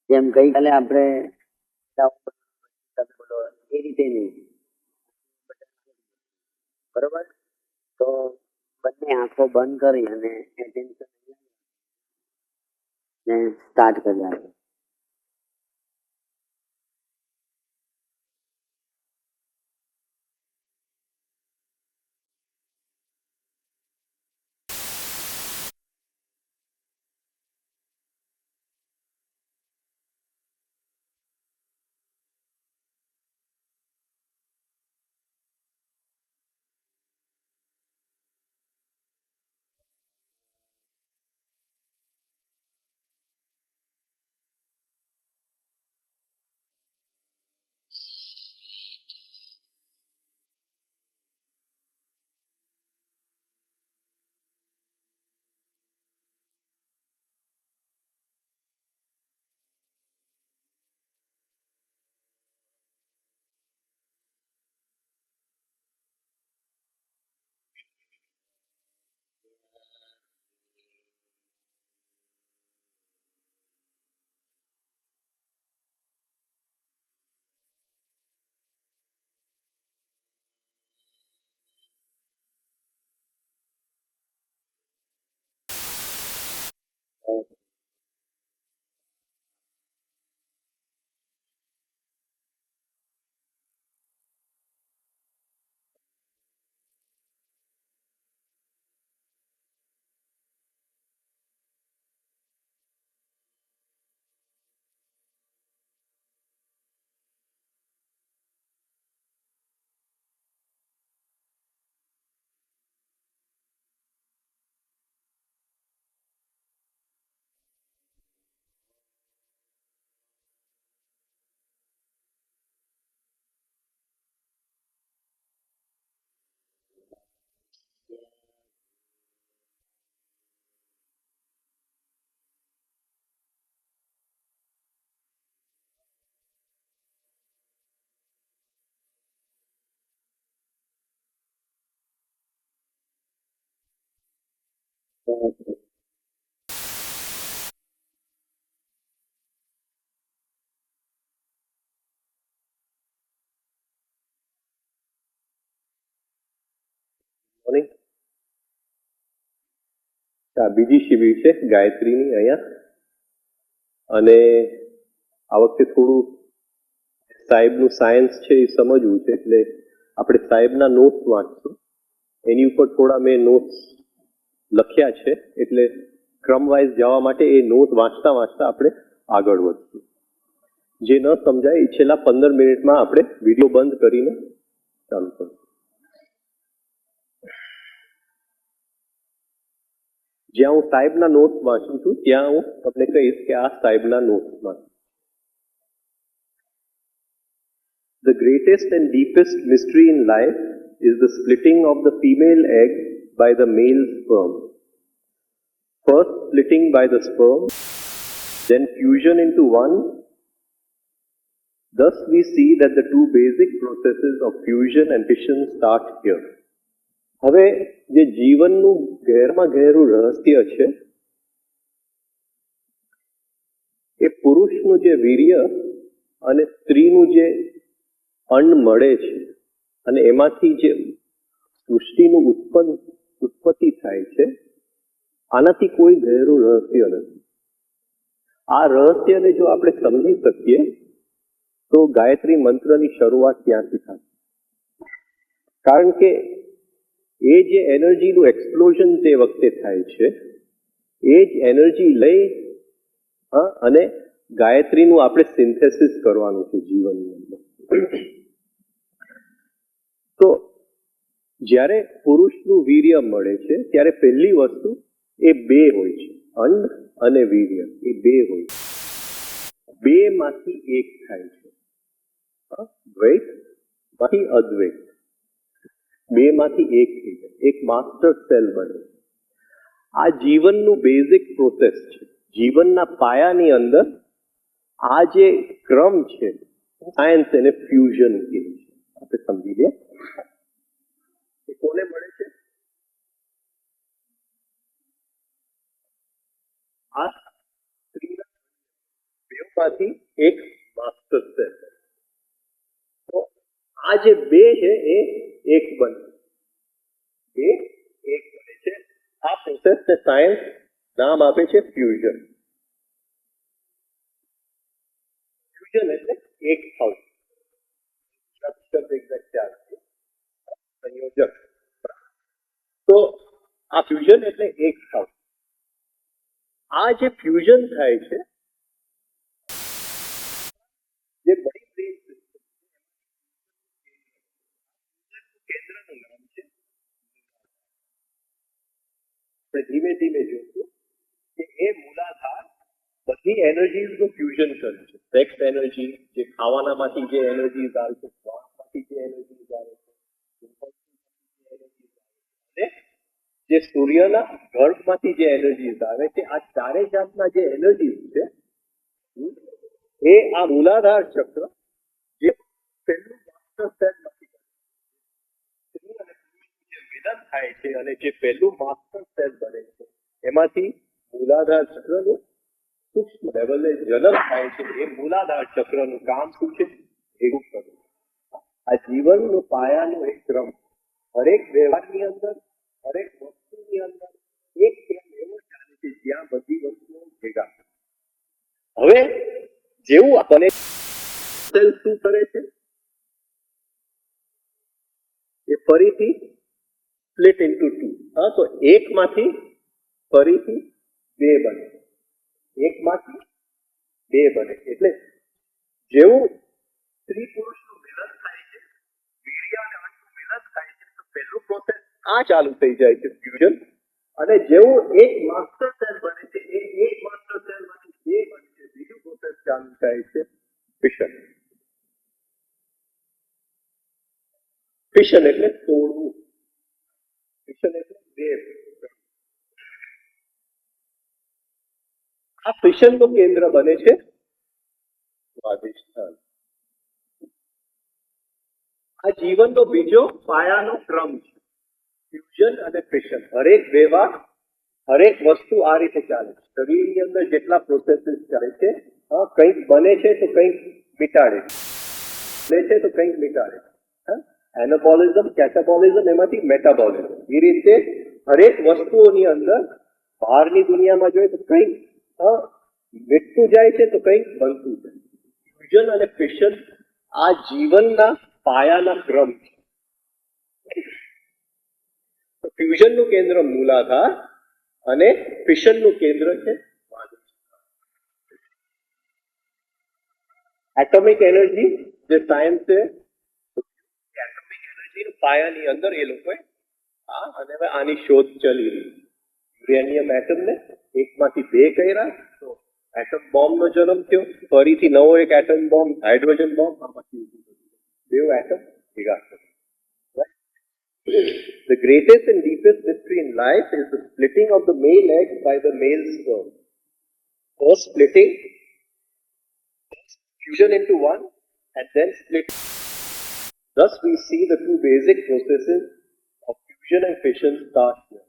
જેમ ગઈકાલે આપણે એ રીતે નહીં, બરોબર? તો બંને આંખો બંધ કરી અને એટેન્શન સ્ટાર્ટ કર્યા. બીજી શિબિર છે ગાયત્રીની અહીંયા, અને આ વખતે થોડું સાહેબનું સાયન્સ છે એ સમજવું છે, એટલે આપણે સાહેબના નોટ્સ વાંચશું. એની ઉપર થોડા મેં નોટ્સ લખ્યા છે, એટલે ક્રમવાઇઝ જવા માટે એ નોટ વાંચતા વાંચતા આપણે આગળ વધશું. જે ન સમજાય એ છેલ્લા 15 મિનિટમાં આપણે વિડીયો બંધ કરીને ચાલુ કરશું. જ્યાં હું સાહેબના નોટ્સ વાંચું છું ત્યાં હું તમને કહીશ કે આ સાહેબના નોટ્સમાં The greatest and deepest mystery in life is the splitting of the female egg by the male sperm. First splitting by the sperm, then fusion into one. Thus we see that the two basic processes of fusion and fission start here. હવે જે જીવનનું ગહેરમાં ગહેરું રહસ્ય છે એ પુરુષનું જે વીર્ય અને સ્ત્રીનું જે અંડ મળે છે અને એમાંથી જે સૃષ્ટિનું ઉત્પત્તિ થાય છે, આનાથી કોઈ ગહેરું રહસ્ય નથી. આ રહસ્યને જો આપણે સમજી શકીએ તો ગાયત્રી મંત્રની શરૂઆત ત્યાંથી થાય. કારણ કે એ જે એનર્જીનું એક્સપ્લોઝન તે વખતે થાય છે, એ જ એનર્જી લઈ અને ગાયત્રીનું આપણે સિન્થેસિસ કરવાનું છે જીવનની અંદર. તો જ્યારે પુરુષનું વીર્ય મળે છે ત્યારે પહેલી વસ્તુ એ બે હોય છે, અંડ અને વીર્ય એ બે હોય છે. બે માંથી એક થાય છે, દ્વૈત માંથી અદ્વૈત, બે માંથી એક થઈ જાય, એક માસ્ટર સેલ બને. આ જીવનનું બેઝિક પ્રોસેસ છે. જીવનના પાયાની અંદર આ જે ક્રમ છે, સાયન્સ એને ફ્યુઝન કહે છે. આપણે સમજી લે એ કોને મળે છે? આ સ્ત્રીના બેમાંથી એક માસ્ટર સેલ. તો આ જે બે છે એ એક બને, એ એક બને છે. આ પ્રોસેસને સાયન્સ નામ આપે છે ફ્યુઝન. ફ્યુઝન એટલે એક થવું, સંયોજક. તો આ ફ્યુઝન એટલે એક થવું. આ જે ફ્યુઝન થાય છે, જે બડી બ્રેન સિસ્ટમ કેન્દ્રનું નામ છે. આપણે ધીમે ધીમે જોશું કે એ મૂલાધાર બધી એનર્જીઝનું ફ્યુઝન કરે છે. સેક્સ એનર્જી, જે ખાવાનામાંથી જે એનર્જીઝ આવે છે, શ્વાસમાંથી જે એનર્જીઝ આવે છે, અને જે સૂર્યના ગર્ભમાંથી જે એનર્જીઝ આવે છે, આ ચારે જાતના જે એનર્જીઝ છે એ આ મૂલાધાર ચક્ર જે પહેલું માસ્ટર સેલમાંથી સ્ત્રી અને પુરુષનું જે મિલન થાય છે અને જે પહેલું માસ્ટર સેલ બને છે, એમાંથી મૂલાધાર ચક્રનું સૂક્ષ્મ લેવલે જન્મ થાય છે. એ મૂલાધાર ચક્રનું કામ શું છે? ભેગું કરવું. આ જીવનનું પાયાનું એક ક્રમ, હરેક વ્યવહારની અંદર, હરેક વસ્તુની અંદર એક ક્રમ એવો ચાલે છે જ્યાં બધી વસ્તુઓ ભેગા. હવે જેવું આપણે સેલ શું કરે છે? એ ફરીથી સ્પ્લિટ ઇન્ટુ ટુ. તો એકમાંથી ફરીથી બે બને, એકમાંથી બે બને. એટલે જેવું સ્ત્રી પુરુષનું મિલન થાય છે, વીર્ય અને અંડનું મિલન થાય છે, તો પહેલું પ્રોસેસ આ ચાલુ થઈ જાય છે ફ્યુઝન. અને જેવું એક માસ્ટર સેલ બને છે, એ એક માસ્ટર સેલમાંથી બે બને છે, બીજું પ્રોસેસ ચાલુ થાય છે ફિશન. ફિશન એટલે તોડવું, ફિશન એટલે બે. આ ફિશનનું કેન્દ્ર બને છે સ્વાદિષ્ટાન. આ જીવનનો બીજો પાયાનો ક્રમ છે, ફ્યુઝન અને ફિશન. હરેક વ્યવહાર, હરેક વસ્તુ આ રીતે ચાલે છે. શરીરની અંદર જેટલા પ્રોસેસીસ ચાલે છે, કંઈક બને છે તો કંઈક મિટાડે છે તો કંઈક મિટાડે છે. એનાબોલિઝમ, કેટાબોલિઝમ, એમાંથી મેટાબોલિઝમ. એ રીતે હરેક વસ્તુઓની અંદર બહારની દુનિયામાં જોઈએ તો કંઈક મીઠતું જાય છે તો કંઈક બનતું જાય. ફ્યુઝન અને ફિશન આ જીવનના પાયાના ક્રમ છે. ફ્યુઝનનું કેન્દ્ર મૂલાધાર અને ફિશનનું કેન્દ્ર છે એટોમિક એનર્જી. જે સાયન્સ છે એટોમિક એનર્જી પાયાની અંદર એ લોકોએ અને હવે આની શોધ ચલી રહી. યુરેનિયમ એટમને એકમાંથી બે કર્યા તો એટમ બોમ્બનો જન્મ થયો. ફરીથી નવો એક એટમ બોમ્બ, હાઇડ્રોજન બોમ્બ, આમાંથી બે એટમ ભેગા થયા. The greatest and deepest mystery in life is the splitting of the male egg by the male sperm. First splitting, first fusion into one, and then split. Thus we see the two basic processes of fusion and fission start here.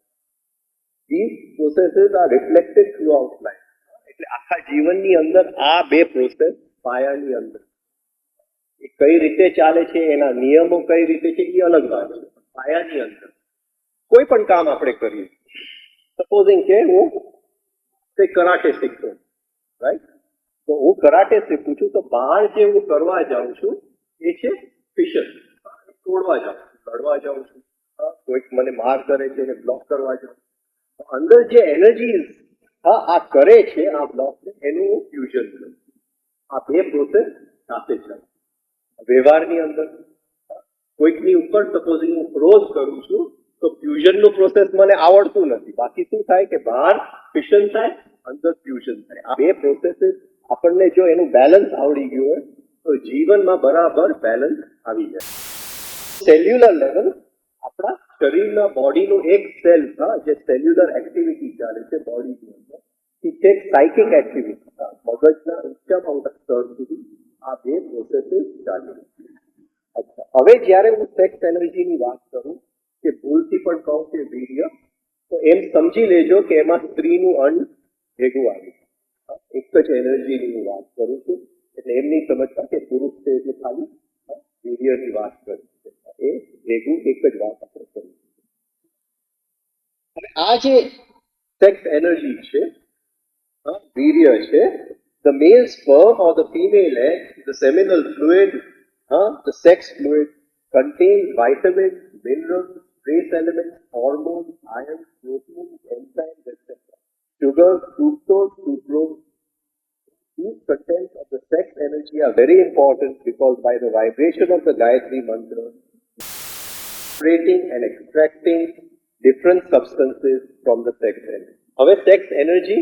These processes are reflected throughout life. એટલે આખા જીવનની અંદર આ બે process પાયાની અંદર એ કઈ રીતે ચાલે છે, એના નિયમો કઈ રીતે છે, એ અલગ વાત છે. પાયાની અંદર કોઈ પણ કામ આપણે કરીએ, સપોઝિંગ કે હું કરાટે શીખતો, રાઈટ? તો હું કરાટે શીખું છું, તો બહાર જે હું કરવા જાઉં છું એ છે ફિશન. તોડવા જાઉં છું, લડવા જાઉં છું, કોઈક મને માર કરે છે એને બ્લોક કરવા જાઉં. અંદર જે એનર્જી આ કરે છે આ બ્લોકને, એનું હું ફ્યુઝન કરું. આ બે પ્રોસેસ સાથે ચાલે. વ્યવહારની અંદર કોઈકની ઉપર સપોઝિંગ હું ક્રોધ કરું છું, તો ફ્યુઝનનું પ્રોસેસ મને આવડતું નથી. બાકી શું થાય કે બહાર ફિશન થાય, અંદર ફ્યુઝન થાય. આ બે પ્રોસેસીસ આપણને જો એનું બેલેન્સ આવડી ગયું હોય તો જીવનમાં બરાબર બેલેન્સ આવી જાય. સેલ્યુલર લેવલ આપણા શરીરના બોડીનું એક સેલ જે સેલ્યુલર એક્ટિવિટી ચાલે છે બોડીની અંદર, એક સાયકિક એક્ટિવિટી મગજના ઊંચામાં ઊંચા સ્તર સુધી આ બે પ્રોસેસીસ ચાલે છે. અચ્છા, હવે જ્યારે હું સેક્સ એનર્જીની વાત કરું કે ભૂલથી પણ કહું કે વીર્ય, તો એમ સમજી લેજો કે એમાં સ્ત્રીનું અંડ ભેગું આવી એક જ એનર્જીની હું વાત કરું છું. એટલે એમ નહીં સમજતા કે પુરુષ છે એટલે ખાલી વીર્યની વાત કરું છું. એ ભેગું એક જ વાત આપણે કરું છું. અને આ જે સેક્સ એનર્જી છે, વીર્ય છે, the male sperm or the female egg, the seminal fluid, the sex fluid contains vitamins, minerals, trace elements, hormones, iron, proteins, enzymes, etc. Sugar, fructose, sucrose. These contents of the sex energy are very important because by the vibration of the Gayatri mantra, separating and extracting different substances from the sex energy. હવે sex energy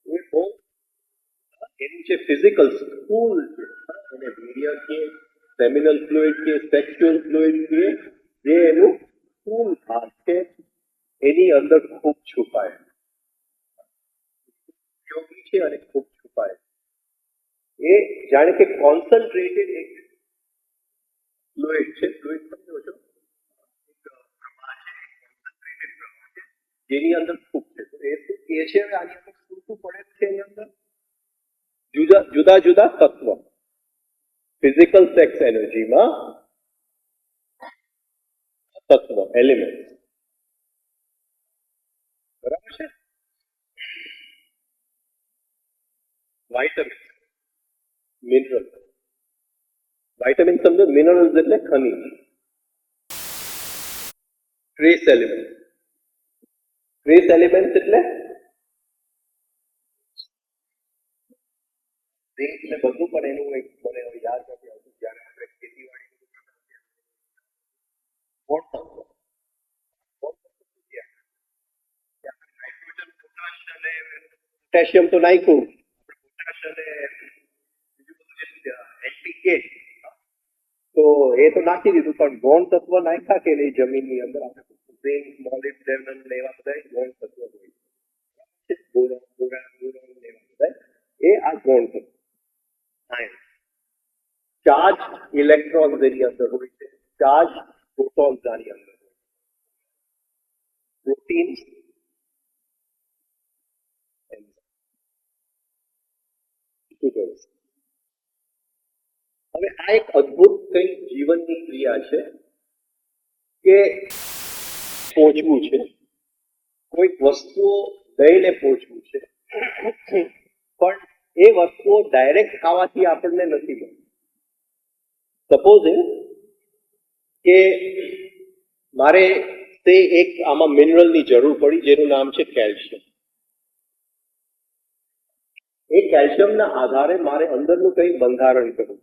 એ બહુ એનું જે physical સ્થૂલ છે એને વીર્ય કે seminal fluid કે sexual fluid કે જે એનું સ્થૂલ ભાગ છે એની અંદર ખૂબ છુપાય ઉપયોગી છે અને ખૂબ છુપાય. એ જાણે કે કોન્સન્ટ્રેટેડ એક ફ્લુઇડ છે. ફ્લુઇડ સમજો છો, એક પ્રવાહ છે, કોન્સન્ટ્રેટેડ પ્રવાહ છે જેની અંદર ખૂબ છે. તો એ શું કહે છે, આની અંદર શું પડે છે, એની અંદર જુદા જુદા તત્વ ફિઝિકલ સેક્સ એનર્જીમાં તત્વ એલિમેન્ટ બરાબર છે. Vitamin, mineral. વાઇટામિન સમજો, મિનરલ્સ એટલે ખનિજ. ટ્રેસ એલિમેન્ટ, ટ્રેસ એલિમેન્ટ એટલે એટલે બધું, પણ એનું એક મને યાદ નથી આવતું. જયારે આપણે ખેતીવાડી નાઇટ્રોજન, પોટાશ અને પોટેશિયમ તો નાખ્યું, પોટાશ અને બીજું બધું જે એનપીકે તો એ તો નાખી દીધું, પણ ગૌણ તત્વ નાખ્યા કે નહીં જમીનની અંદર, આપણે ઝિંક, મોલિબ્ડેનમ ને એવા બધા ગૌણ તત્વ હોય છે. બોરોન, બોરાન, બોરોન ને એવા બધા એ આ ગૌણ તત્વ. ચાર્જ ઇલેક્ટ્રોન્સ એની અંદર હોય છે, ચાર્જ પ્રોટોન્સ આની અંદર હોય છે. પ્રોટીન્સ, હવે આ એક અદ્ભુત કઈ જીવનની ક્રિયા છે કે પહોંચવું છે, કોઈક વસ્તુઓ લઈને પહોંચવું છે, પણ એ વસ્તુઓ ડાયરેક્ટ ખાવાથી આપણને નથી મળતી. સપોઝ કે મારે તે એક આમાં મિનરલની જરૂર પડી જેનું નામ છે કેલ્શિયમ. એ કેલ્શિયમના આધારે મારે અંદરનું કંઈ બંધારણ કરવું,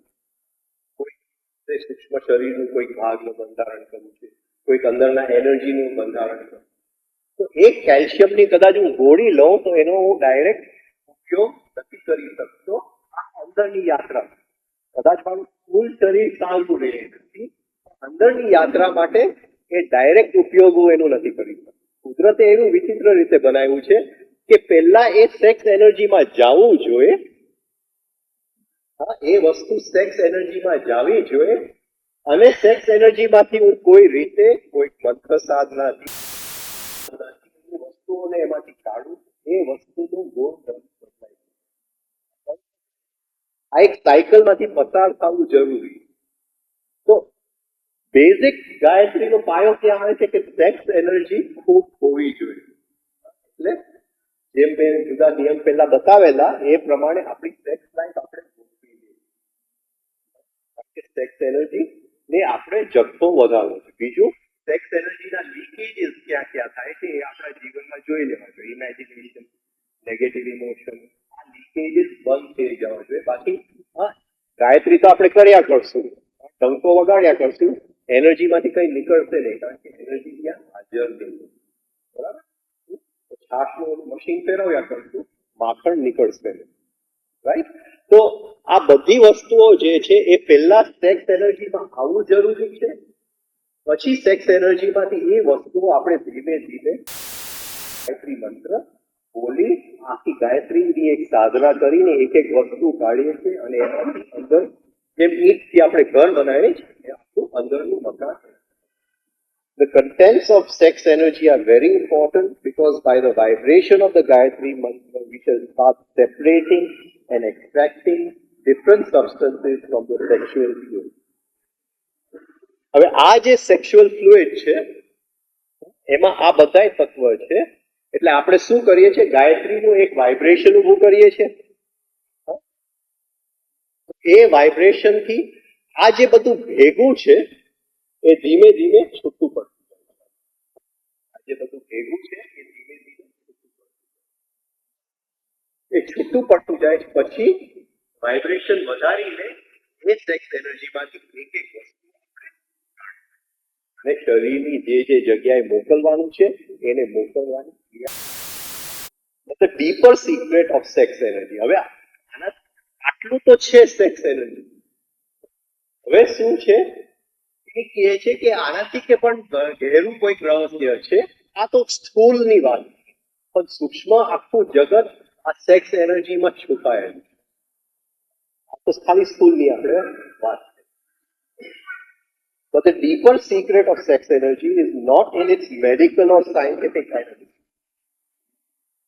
કોઈ સૂક્ષ્મ શરીરનું કોઈક ભાગનું બંધારણ કરવું છે, કોઈક અંદરના એનર્જીનું બંધારણ કરવું. તો એક કેલ્શિયમની કદાચ હું ગોળી લઉં તો એનો હું ડાયરેક્ટ ઉપયોગ નથી કરી શકતો. આ અંદરની યાત્રા, કદાચ મારું ફૂલ શરીર ચાલતું રહે નથી, અંદરની યાત્રા માટે એ ડાયરેક્ટ ઉપયોગ હું એનું નથી કરી શકતો. કુદરતે એવું વિચિત્ર રીતે બનાવ્યું છે કે પહેલા એ સેક્સ એનર્જીમાં જવું જોઈએ, એ વસ્તુ સેક્સ એનર્જીમાં જવી જોઈએ, અને સેક્સ એનર્જીમાંથી હું કોઈ રીતે કોઈ મંત્ર સાધનાથી વસ્તુઓને એમાંથી કાઢું, એ વસ્તુનું ગુણધર્મ બદલાય. આ એક સાયકલમાંથી પસાર થવું જરૂરી. તો બેઝિક ગાયત્રીનો પાયો ક્યાં આવે છે કે સેક્સ એનર્જી ખૂબ હોવી જોઈએ. એટલે જેમ મેં જુદા નિયમ પહેલા બતાવેલા એ પ્રમાણે આપણી સેક્સ લાઈફ આપણે ગોઠવી દઈએ. સેક્સ એનર્જી ને આપણે જથ્થો વધારવો છે. બીજું, સેક્સ એનર્જીના લીકેજીસ ક્યાં ક્યાં થાય છે એ આપણા જીવનમાં જોઈ લેવા જોઈએ. ઇમેજિનેશન, નેગેટિવ ઇમોશન, આ લીકેજીસ બંધ થઈ જવા જોઈએ. બાકી ગાયત્રી તો આપણે કર્યા કરશું, ટંકો વગાડ્યા કરશું, એનર્જીમાંથી કઈ નીકળશે નહીં, કારણ કે એનર્જી છાશનું મશીન ફેરવ્યા કરશું, માખણ નીકળશે, રાઈટ? તો આ બધી વસ્તુઓ જે છે એ પહેલા સેક્સ એનર્જીમાં આવવું જરૂરી છે, પછી સેક્સ એનર્જીમાંથી એ વસ્તુઓ આપણે ધીમે ધીમે ગાયત્રી મંત્ર બોલી આખી ગાયત્રીની એક સાધના કરીને એક એક વસ્તુ કાઢીએ છીએ અને એનાથી અંદર જેમ ઈંટથી આપણે ઘર બનાવીએ છીએ એ આખું અંદરનું મકાન. The contents of sex energy are very important because by the vibration of the Gayatri mantra we shall start separating and extracting different substances from the sexual fluid. હવે આ જે સેક્સ્યુઅલ ફ્લુઇડ છે એમાં આ બધાય તત્વ છે, એટલે આપણે શું કરીએ છીએ, ગાયત્રીનું એક વાઇબ્રેશન ઊભું કરીએ છીએ. એ વાઇબ્રેશનથી આ જે બધું ભેગું છે એ ધીમે ધીમે છૂટું પડતું જાય. આ જે બધું ભેગું છે એ ધીમે ધીમે છૂટું પડતું જાય. એ છૂટું પડતું જાય પછી વાઇબ્રેશન વધારીને એ સેક્સ એનર્જીમાંથી એક એક વસ્તુ અને શરીરની જે જગ્યાએ મોકલવાનું છે એને મોકલવાની ક્રિયા. The deeper secret of sex energy. હવે આના આટલું તો છે સેક્સ એનર્જી. હવે શું છે એ કહે છે કે આનાથી કે પણ ઘેરું કોઈક રહસ્ય છે. આ તો સ્થૂળની વાત, પણ સૂક્ષ્મ આખું જગત આ સેક્સ એનર્જીમાં છુપાયેલું. આ તો ખાલી સ્થૂળની આપણે વાત. But the deeper secret of sex energy is not in its medical or scientific analysis.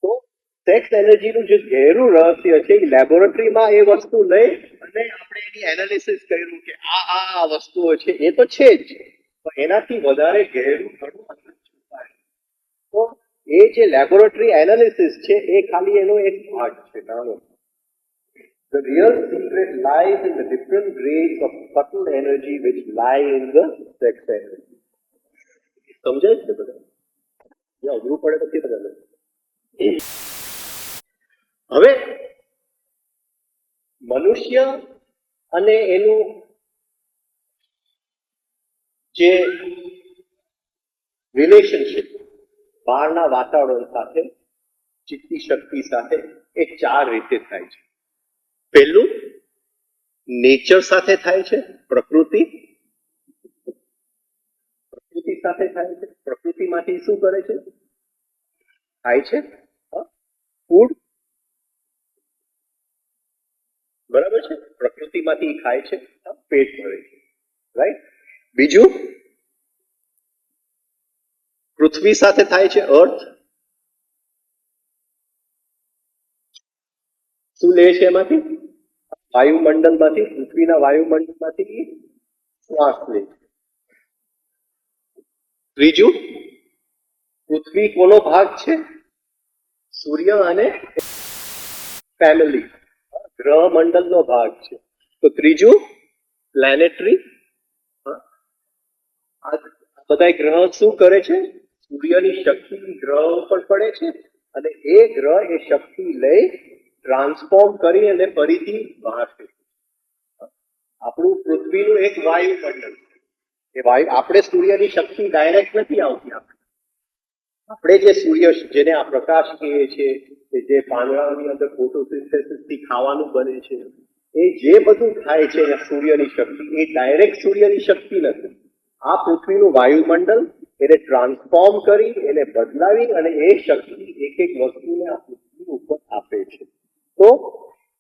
So, sex energy નું જે ગહેરું રહસ્ય છે એ લેબોરેટરીમાં એ વસ્તુ લઈ અને આપણે એની એનાલિસિસ કર્યું કે આ વસ્તુઓ છે એ તો છે જ, પણ એનાથી વધારે ગહેરું ઘણું અંદર છુપાય. તો એ જે લેબોરેટરી એનાલિસિસ છે એ ખાલી એનો એક ભાગ છે, નાનો. The real secret lies in the different grades of subtle energy which lie in the sex energy. સમજાય છે બધા? અઘરું પડે પછી બધા. હવે મનુષ્ય અને એનું જે રિલેશનશિપ બહારના વાતાવરણ સાથે, ચિત્તી શક્તિ સાથે એ 4 રીતે થાય છે. પહેલું નેચર સાથે થાય છે, પ્રકૃતિ સાથે થાય છે. પ્રકૃતિમાંથી શું કરે છે? ખાય છે, ફૂડ, બરાબર છે. પ્રકૃતિમાંથી ખાય છે, પેટ ભરે છે, રાઈટ. બીજું પૃથ્વી સાથે થાય છે, અર્થ. શું લે છે એમાંથી? વાયુમંડળમાંથી, પૃથ્વીના વાયુમંડળમાંથી શ્વાસ લે છે. ત્રીજું, પૃથ્વી કોનો ભાગ છે? સૂર્ય અને ફેમિલી, ગ્રહ મંડળનો ભાગ છે. તો ત્રીજું પ્લેનેટરી. આ બધા ગ્રહ શું કરે છે? સૂર્યની શક્તિ ગ્રહ ઉપર પડે છે અને એ ગ્રહ એ શક્તિ લઈ ટ્રાન્સફોર્મ કરી અને ફરીથી બહાર ફેંકે. આપણું પૃથ્વીનું એક વાયુમંડળ છે. એ વાયુ આપણે સૂર્યની શક્તિ ડાયરેક્ટ નથી આવતી. આપણે જે સૂર્ય જેને આ પ્રકાશ કહીએ છીએ, જે પાંદડાઓની અંદર ફોટોસિન્થેસિસથી ખાવાનું બને છે, એ જે બધું થાય છે સૂર્યની શક્તિ એ ડાયરેક્ટ સૂર્યની શક્તિ નથી. આ પૃથ્વીનું વાયુમંડળ એને ટ્રાન્સફોર્મ કરી, એને બદલાવી અને એ શક્તિ એક એક વસ્તુને આ પૃથ્વી ઉપર આપે છે. તો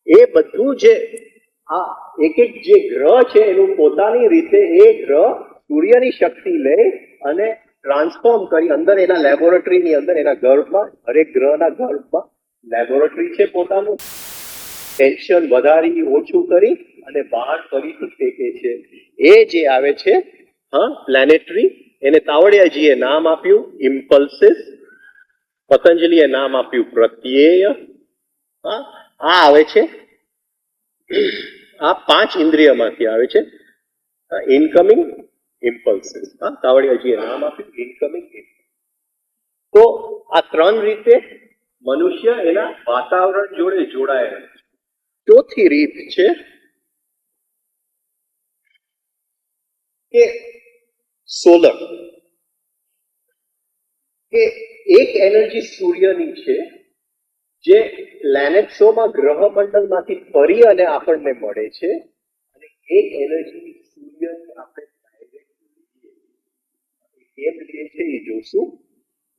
એ બધું જે આ એક એક જે ગ્રહ છે એનું પોતાની રીતે એ ગ્રહ સૂર્યની શક્તિ લે અને ટ્રાન્સફોર્મ કરી અંદર એના લેબોરેટરીની અંદર એના ગર્ભમાં, હરેક ગ્રહના ગર્ભમાં લેબોરેટરી છે પોતાનું, ટેન્શન વધારી ઓછું કરી અને બહાર ફરીથી ફેંકે છે. એ જે આવે છે પ્લેનેટરી, એને તાવડિયાજીએ નામ આપ્યું ઇમ્પલ્સિસ, પતંજલિએ નામ આપ્યું પ્રત્યેય. આ આવે છે, આ 5 ઇન્દ્રિયમાંથી આવે છે. ઇનકમિંગ ઇમ્પલ્સિસ, તાવડિયાજીએ નામ આપ્યું ઇનકમિંગ ઇમ્પલ્સ. તો આ 3 રીતે મનુષ્ય એના વાતાવરણ જોડે જોડાયેલો છે. ચોથી રીત છે કે સોલર. કે એક એનર્જી સૂર્યની છે જે પ્લેનેટ્સોમાં ગ્રહ મંડળમાંથી ફરી અને આપણને મળે છે, અને એક એનર્જી સૂર્યની આપણે કેમ લઈએ છે એ જોશું.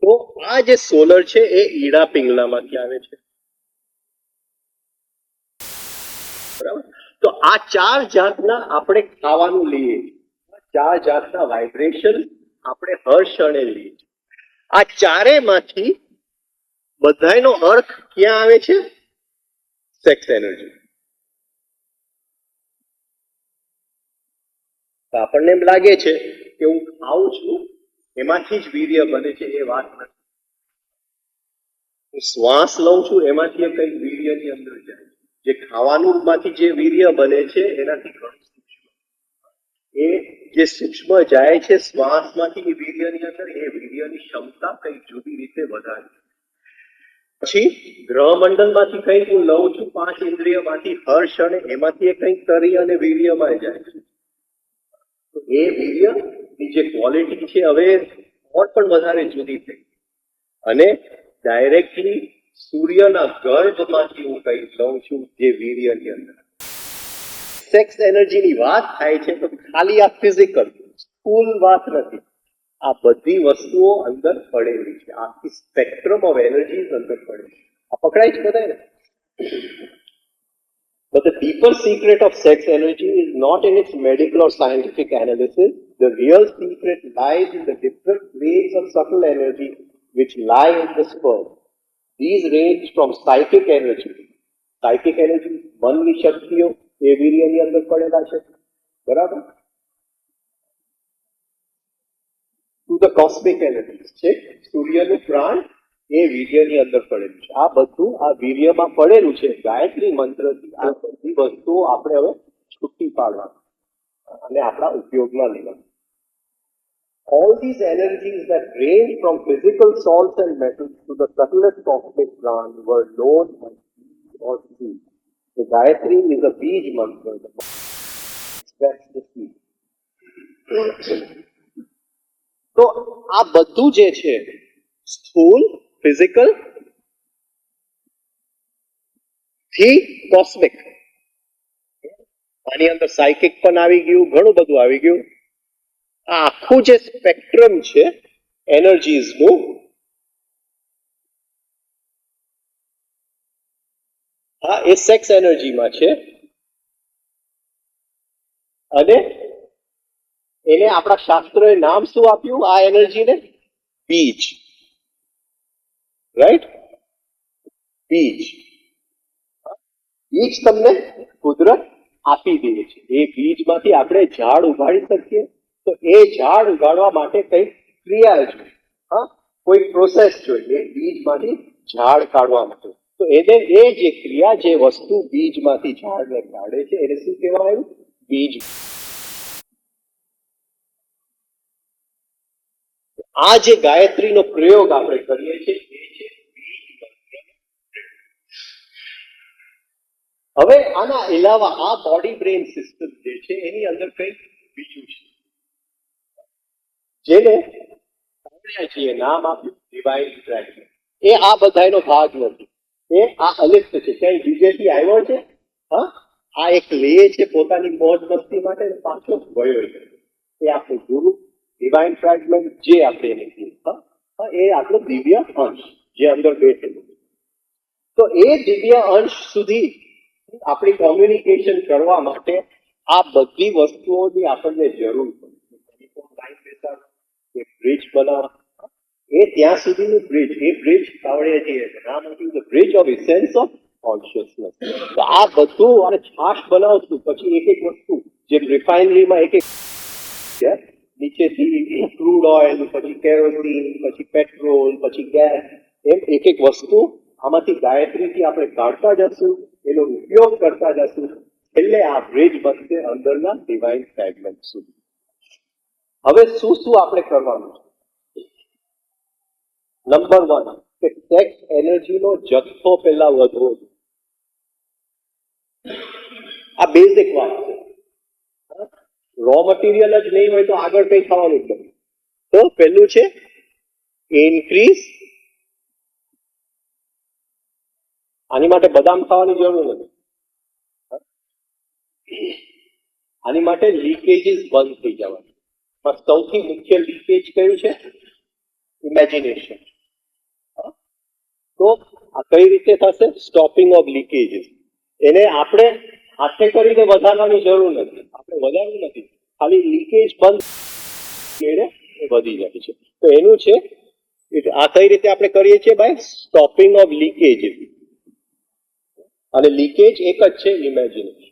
તો આ જે સોલર છે એ ઈડા પિંગલામાંથી આવે છે, બરાબર. તો આ ચાર જાતના આપણે ખાવાનું લઈએ, ચાર જાતના વાઇબ્રેશન આપણે હર ક્ષણે લઈએ. આ ચારેયમાંથી બધાયનો અર્થ ક્યાં આવે છે? Sex energy. આપણને એમ લાગે છે કે હું ખાઉં છું એમાંથી જ વીર્ય બને છે, એ વાત નથી. હું શ્વાસ લઉં છું એમાંથી કઈ વીર્યની અંદર જાય, જે ખાવાનું માંથી જે વીર્ય બને છે એનાથી ઘણું સૂક્ષ્મ, એ જે સૂક્ષ્મ જાય છે શ્વાસમાંથી એ વીર્યની અંદર, એ વીર્યની ક્ષમતા કઈ જુદી રીતે વધારે. પછી ગ્રહમંડળમાંથી કંઈક હું લઉં છું, પાંચ ઇન્દ્રિયમાંથી હર ક્ષણે એમાંથી કંઈક તરી અને વીર્યમાં જાય છે. તો એ વીર્યની જે ક્વોલિટી છે હવે પણ વધારે જુદી થઈ, અને ડાયરેક્ટલી સૂર્યના ગર્ભમાંથી હું કંઈક લઉં છું જે વીર્યની અંદર. સેક્સ એનર્જીની વાત થાય છે તો ખાલી આ ફિઝિકલ સ્થૂલ વાત નથી, આ બધી વસ્તુઓ અંદર પડેલી છે, આખી સ્પેક્ટ્રમ ઓફ એનર્જી અંદર પડેલી છે. આ પકડાય છે બધાને? But the deeper secret of sex energy is not in its medical or scientific analysis. The real secret lies in the different waves of subtle energy which lie in the sperm. These range from psychic energy. Psychic energy, મનની શક્તિઓ એ વીર્યની અંદર પડેલા છે, બરાબર? To the cosmic energies છે, સૂર્યનું પ્રાણ એ વીર્યની અંદર પડેલું છે. આ બધું આ વીર્યમાં પડેલું છે. ગાયત્રી મંત્રથી આ બધી વસ્તુઓ આપણે હવે છૂટી પાડવા અને આપણા ઉપયોગમાં લેવા. All these energies that range from physical salts and metals to the subtlest cosmic prana were known as bees or seeds. The Gayatri is a beej mantra. That's the seed. તો આ બધું જે છે સ્થૂલ, ફિઝિકલ થી cosmic, આની અંદર psychic પણ આવી ગયું, ઘણું બધું આવી ગયું. આ આખું જે સ્પેક્ટ્રમ છે એનર્જીઝનું, હા એ સેક્સ એનર્જીમાં છે, અને એને આપણા શાસ્ત્રોએ નામ શું આપ્યું આ એનર્જીને? બીજ. રાઈટ? બીજ. બીજ તમને કુદરત આપી દે છે. એ બીજમાંથી આપણે ઝાડ ઉગાડી શકીએ, તો એ ઝાડ ઉગાડવા માટે કઈ ક્રિયા જોઈએ, હા કોઈ પ્રોસેસ જોઈએ બીજમાંથી ઝાડ કાઢવા માટે. તો એને એ જે ક્રિયા, જે વસ્તુ બીજમાંથી ઝાડને કાઢે છે એને શું કહેવાય? બીજ. આ જે ગાયત્રીનો પ્રયોગ આપણે કરીએ છીએ એ છે બીજ મંત્ર. હવે આના અલાવા આ બોડી બ્રેન સિસ્ટમ જે છે એની અંદર કંઈક બીજું છે જેને આપણે છીએ નામ આપ્યું ડિવાઇન ફ્રેગમેન્ટ. એ આ બધાનો ભાગ નથી, એ આ અલિપ્ત છે, ક્યાંય બીજેથી આવ્યો છે, હા આ એક લે છે પોતાની મોજ મસ્તી માટે, પાછો ગયો છે. એ આપણું ગુરુ ડિવાઇન ફ્રેગમેન્ટ જે આપણે એને કહીએ, એ આપણો દિવ્ય અંશ જે અંદર બેઠેલું. તો એ દિવ્ય અંશ સુધી આપણી કોમ્યુનિકેશન કરવા માટે આ બધી વસ્તુઓની આપણને જરૂર પડે. બ્રિજ બનાવવા, એ ત્યાં સુધીનું બ્રિજ, એ બ્રિજ આવડે છે, નામ આપ્યું the bridge of essence of consciousness. તો આ બધું અને છાશ બનાવશું, પછી એક એક વસ્તુ જે રિફાઇનરીમાં એક એક નીચેથી ક્રૂડ ઓઇલ, પછી કેરોસીન, પછી પેટ્રોલ, પછી ગેસ, એમ એક એક વસ્તુ આમાંથી ગાયત્રીથી આપણે કાઢતા જશું, એનો ઉપયોગ કરતા જશું, એટલે આ બ્રિજ બનશે અંદરના ડિવાઇન ફ્રેગમેન્ટ સુધી. હવે શું શું આપણે કરવાનું છે? નંબર 1 કે સેક્સ એનર્જીનો જથ્થો પહેલા વધવો જોઈએ. આ બેઝિક વાત છે. રો મટીરિયલ જ નહીં હોય તો આગળ કઈ થવાનું જ નથી. તો પહેલું છે ઇન્ક્રીઝ. આની માટે બદામ ખાવાની જરૂર નથી. આની માટે લીકેજીસ બંધ થઈ જવાનું. પણ સૌથી મુખ્ય લીકેજ કયું છે? ઇમેજિનેશન. તો આ કઈ રીતે થશે? Stopping of leakages. એને આપણે હાથે કરીને વધારવાની જરૂર નથી. આપણે વધારવું નથી, ખાલી લીકેજ બંધ એ વધી જાય છે. તો એનું છે આ કઈ રીતે આપણે કરીએ છીએ? By stopping of leakages. અને લીકેજ એક જ છે, ઇમેજિનેશન.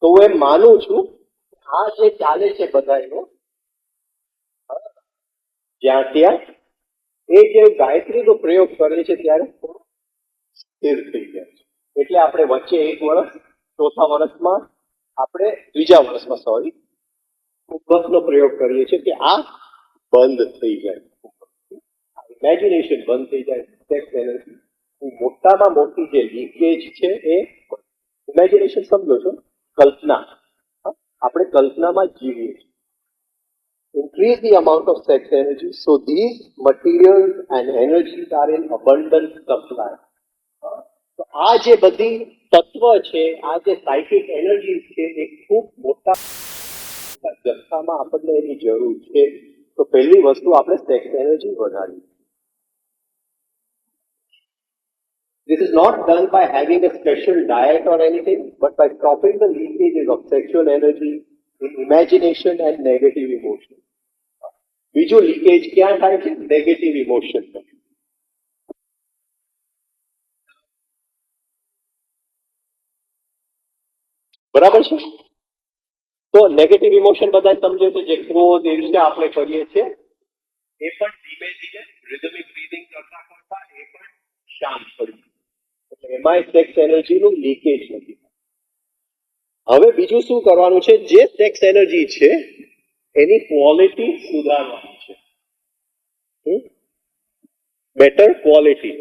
તો હું એમ માનું છું આ જે ચાલે છે બધાનો જ્યાં ત્યાં, એ જે ગાયત્રીનો પ્રયોગ કરે છે ત્યારે સ્થિર થઈ જાય છે. એટલે આપણે વચ્ચે એક વર્ષ, ચોથા વર્ષમાં આપણે ત્રીજા વર્ષમાં કુંભકનો પ્રયોગ કરીએ છીએ કે આ બંધ થઈ જાય, ઇમેજિનેશન બંધ થઈ જાય. સેક્સ એનર્જી મોટામાં મોટી જે લીકેજ છે એ ઇમેજિનેશન. સમજો છો? કલ્પના. આપણે કલ્પનામાં જીવીએ છીએ. Increase the amount of sex energy so these materials and energies are in abundant supply. તો આ જે બધી તત્વ છે, આ જે સાયકિક એનર્જી છે, એ ખૂબ મોટા જથ્થામાં આપણને એની જરૂર છે. તો પહેલી વસ્તુ આપણે સેક્સ એનર્જી વધારવી. This is not done by having a special diet or anything, but by stopping the leakages of sexual energy in imagination and negative emotion. બીજું લીકેજ ક્યાં થાય છે? Negative emotion. બરાબર છે? તો નેગેટિવ ઇમોશન બધા સમજે છે. જે ક્રોધ, ઈર્ષ્યા આપણે કરીએ છીએ એ પણ ધીમે ધીમે રિધમિક બ્રીથિંગ કરતા કરતા એ પણ શાંત પડી. એટલે એમાં સેક્સ એનર્જીનું લીકેજ નથી. હવે બીજું શું કરવાનું છે? જે સેક્સ એનર્જી છે એની ક્વોલિટી સુધારવાની છે. બેટર ક્વોલિટી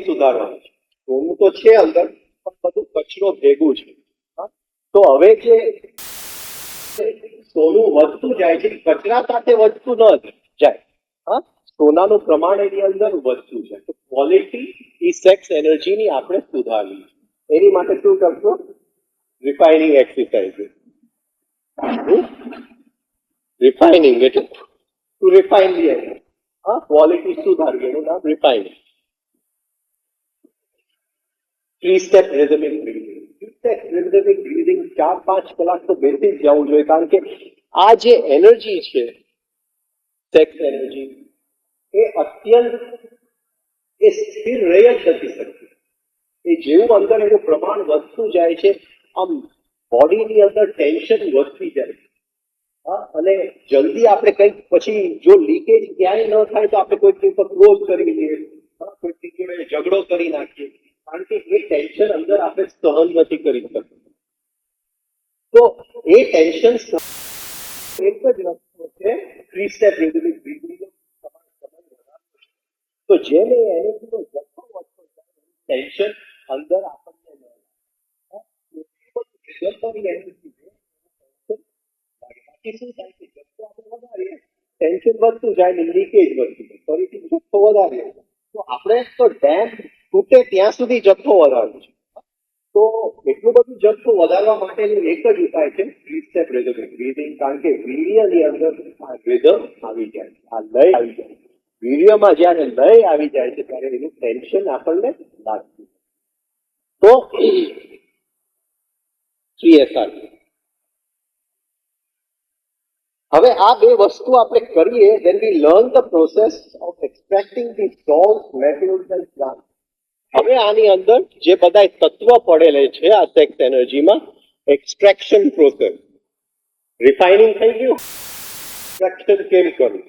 સુધારવાની છે. સોનું તો છે અંદર, પણ બધું કચરો ભેગું છે. તો હવે જે સોનું વધતું જાય છે, કચરા સાથે વધતું ન જાય. સોનાનું પ્રમાણ એની અંદર વધતું જાય. તો ક્વોલિટી એ સેક્સ એનર્જીની આપણે સુધારવી છે. એની માટે શું કરશો? Refining exercise. રિફાઇનિંગ એટલે to refine the energy. Quality સુધારવી, એનું નામ refining. 3 step rhythmic breathing. 3 step rhythmic breathing 4-5 કલાક તો બેસી જ જવું જોઈએ. કારણ કે આ જે એનર્જી છે, સેક્સ એનર્જી, એ અત્યંત એ સ્થિર રહી જ નથી શકતી. એ જેવું અંદર એનું પ્રમાણ વધતું જાય છે, આમ બોડીની અંદર ટેન્શન વધતી જાય છે. અને જલ્દી આપણે કંઈક પછી જો લીકેજ ક્યાંય ન થાય તો આપણે કોઈક ઉપર ક્રોધ કરી લઈએ, કોઈક જોડે ઝઘડો કરી નાખીએ. કારણ કે એ ટેન્શન અંદર આપણે સહન નથી કરી શકતા. તો એ ટેન્શન એક જ રસ્તો છે, 3 સ્ટેપ રિધમિક બ્રીથિંગ. તો જેને એનર્જીનો જથ્થો વધતો જાય, ટેન્શન અંદર આપણને શું થાય છે? જથ્થો આપણે વધારીએ, ટેન્શન વધતું જાય ને લીકેજ વધતું જાય. ફરીથી જથ્થો વધારીએ તો આપણે તો ડેમ તૂટે ત્યાં સુધી જથ્થો વધારવો છે. તો એટલું બધું જથ્થો વધારવા માટેનું એક જ ઉપાય છે 3 સ્ટેપ રિધમિક બ્રીથિંગ. કારણ કે વીર્યની અંદર આ રિધમ આવી જાય, આ લય આવી જાય. વીર્યમાં જ્યારે લય આવી જાય છે ત્યારે એનું ટેન્શન આપણને લાગતું. તો 3SR. હવે આ બે વસ્તુ આપણે કરીએ, then we learn the process of extracting the salts, metals and plants. હવે આની અંદર જે બધા તત્વ પડેલે છે આ સેક્સ એનર્જીમાં, એક્સટ્રેક્શન પ્રોસેસ. રિફાઇનિંગ થઈ ગયું, એક્સટ્રેક્શન કેમ કરવું?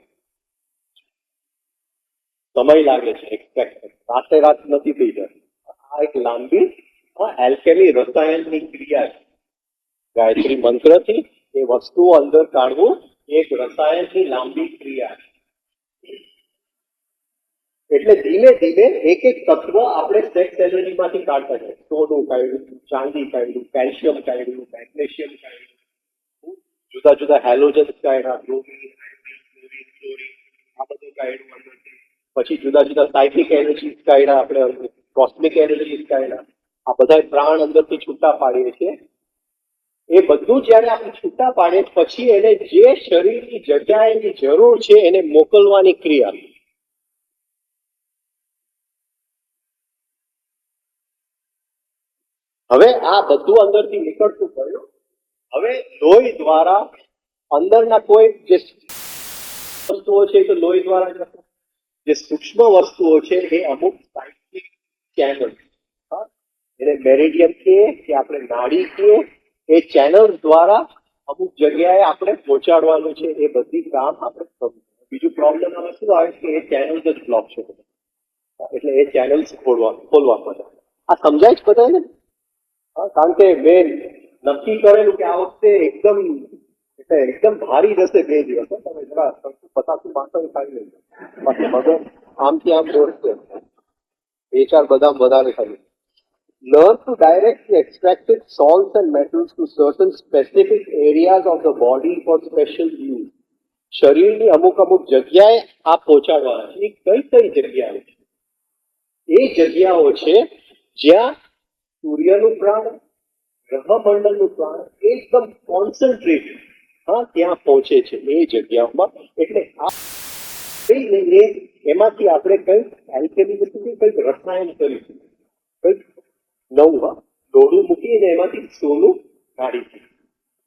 સમય લાગે છે એક્સટ્રેક્શન, રાતે રાત નથી થઈ જતી. આ એક લાંબી એલ્કેમી રસાયણની ક્રિયા છે. ગાયત્રી મંત્રથી એ વસ્તુઓ અંદર કાઢવું એક રસાયણની લાંબી ક્રિયા છે. એટલે ધીમે ધીમે એક એક તત્વ આપણે સેક્સ એનર્જીમાંથી કાઢતા જાય. સોનું કાઢ્યું, ચાંદી કાઢ્યું, કેલ્શિયમ કાઢ્યું, મેગ્નેશિયમ કાઢ્યું, જુદા જુદા હેલોજન્સ કાઢ્યા, બ્રોમિન, ક્લોરીન, ક્લોરીન, આ બધું કાઢ્યું અંદરથી. પછી જુદા જુદા સાયક્લિક એનર્જીસ કાઢ્યા, આપણે કોસ્મિક એનર્જીસ કાઢ્યા. આ બધા પ્રાણ અંદરથી છૂટા પાડીએ છીએ. એ બધું જયારે આપણે છૂટા પાડીએ પછી એને જે શરીરની જગ્યાએની જરૂર છે એને મોકલવાની ક્રિયા. હવે આ બધું અંદરથી નીકળતું થયું. હવે લોહી દ્વારા અંદરના કોઈ જે વસ્તુઓ છે તો લોહી દ્વારા જશે. જે સૂક્ષ્મ વસ્તુઓ છે એ અમુક સાયક્લિક ચેનલ, એને મેરિડિયન કહીએ કે આપણે નાડી કહીએ, એ ચેનલ દ્વારા અમુક જગ્યાએ આપણે પહોંચાડવાનું છે. એ બધી કામ આપણે કરવું. બીજું પ્રોબ્લેમ આમાં શું આવે કે એ ચેનલ્સ જ બ્લોક છે, એટલે એ ચેનલ્સ ખોલવા પડે. આ સમજાય જ બધાને? કારણ કે મેં નક્કી કરેલું કે આ વખતે એકદમ ભારી જશે 2 દિવસ. તમે જરા 50 માણસો ખાઈ લેજો, બાકી મગર આમથી આમ દોડશે. 2-4 બદામ વધારે ખાઈ. Learn to direct the extracted salts and metals to certain specific areas of the body for special use. શરીરની અમુક જગ્યાએ આ પહોંચાડવાના છે. કઈ જગ્યાઓ છે? એ જગ્યાઓ છે જ્યાં સૂર્યનું પ્રાણ, ગ્રહમંડળનું પ્રાણ એકદમ કોન્સન્ટ્રેટ ત્યાં પહોંચે છે એ જગ્યાઓમાં. એટલે એમાંથી આપણે કંઈક આલ્કેમી મૂકીશું, કંઈક રસાયણ કરીશું, કંઈક નવું દોડું મૂકીને એમાંથી સોનું કાઢીશું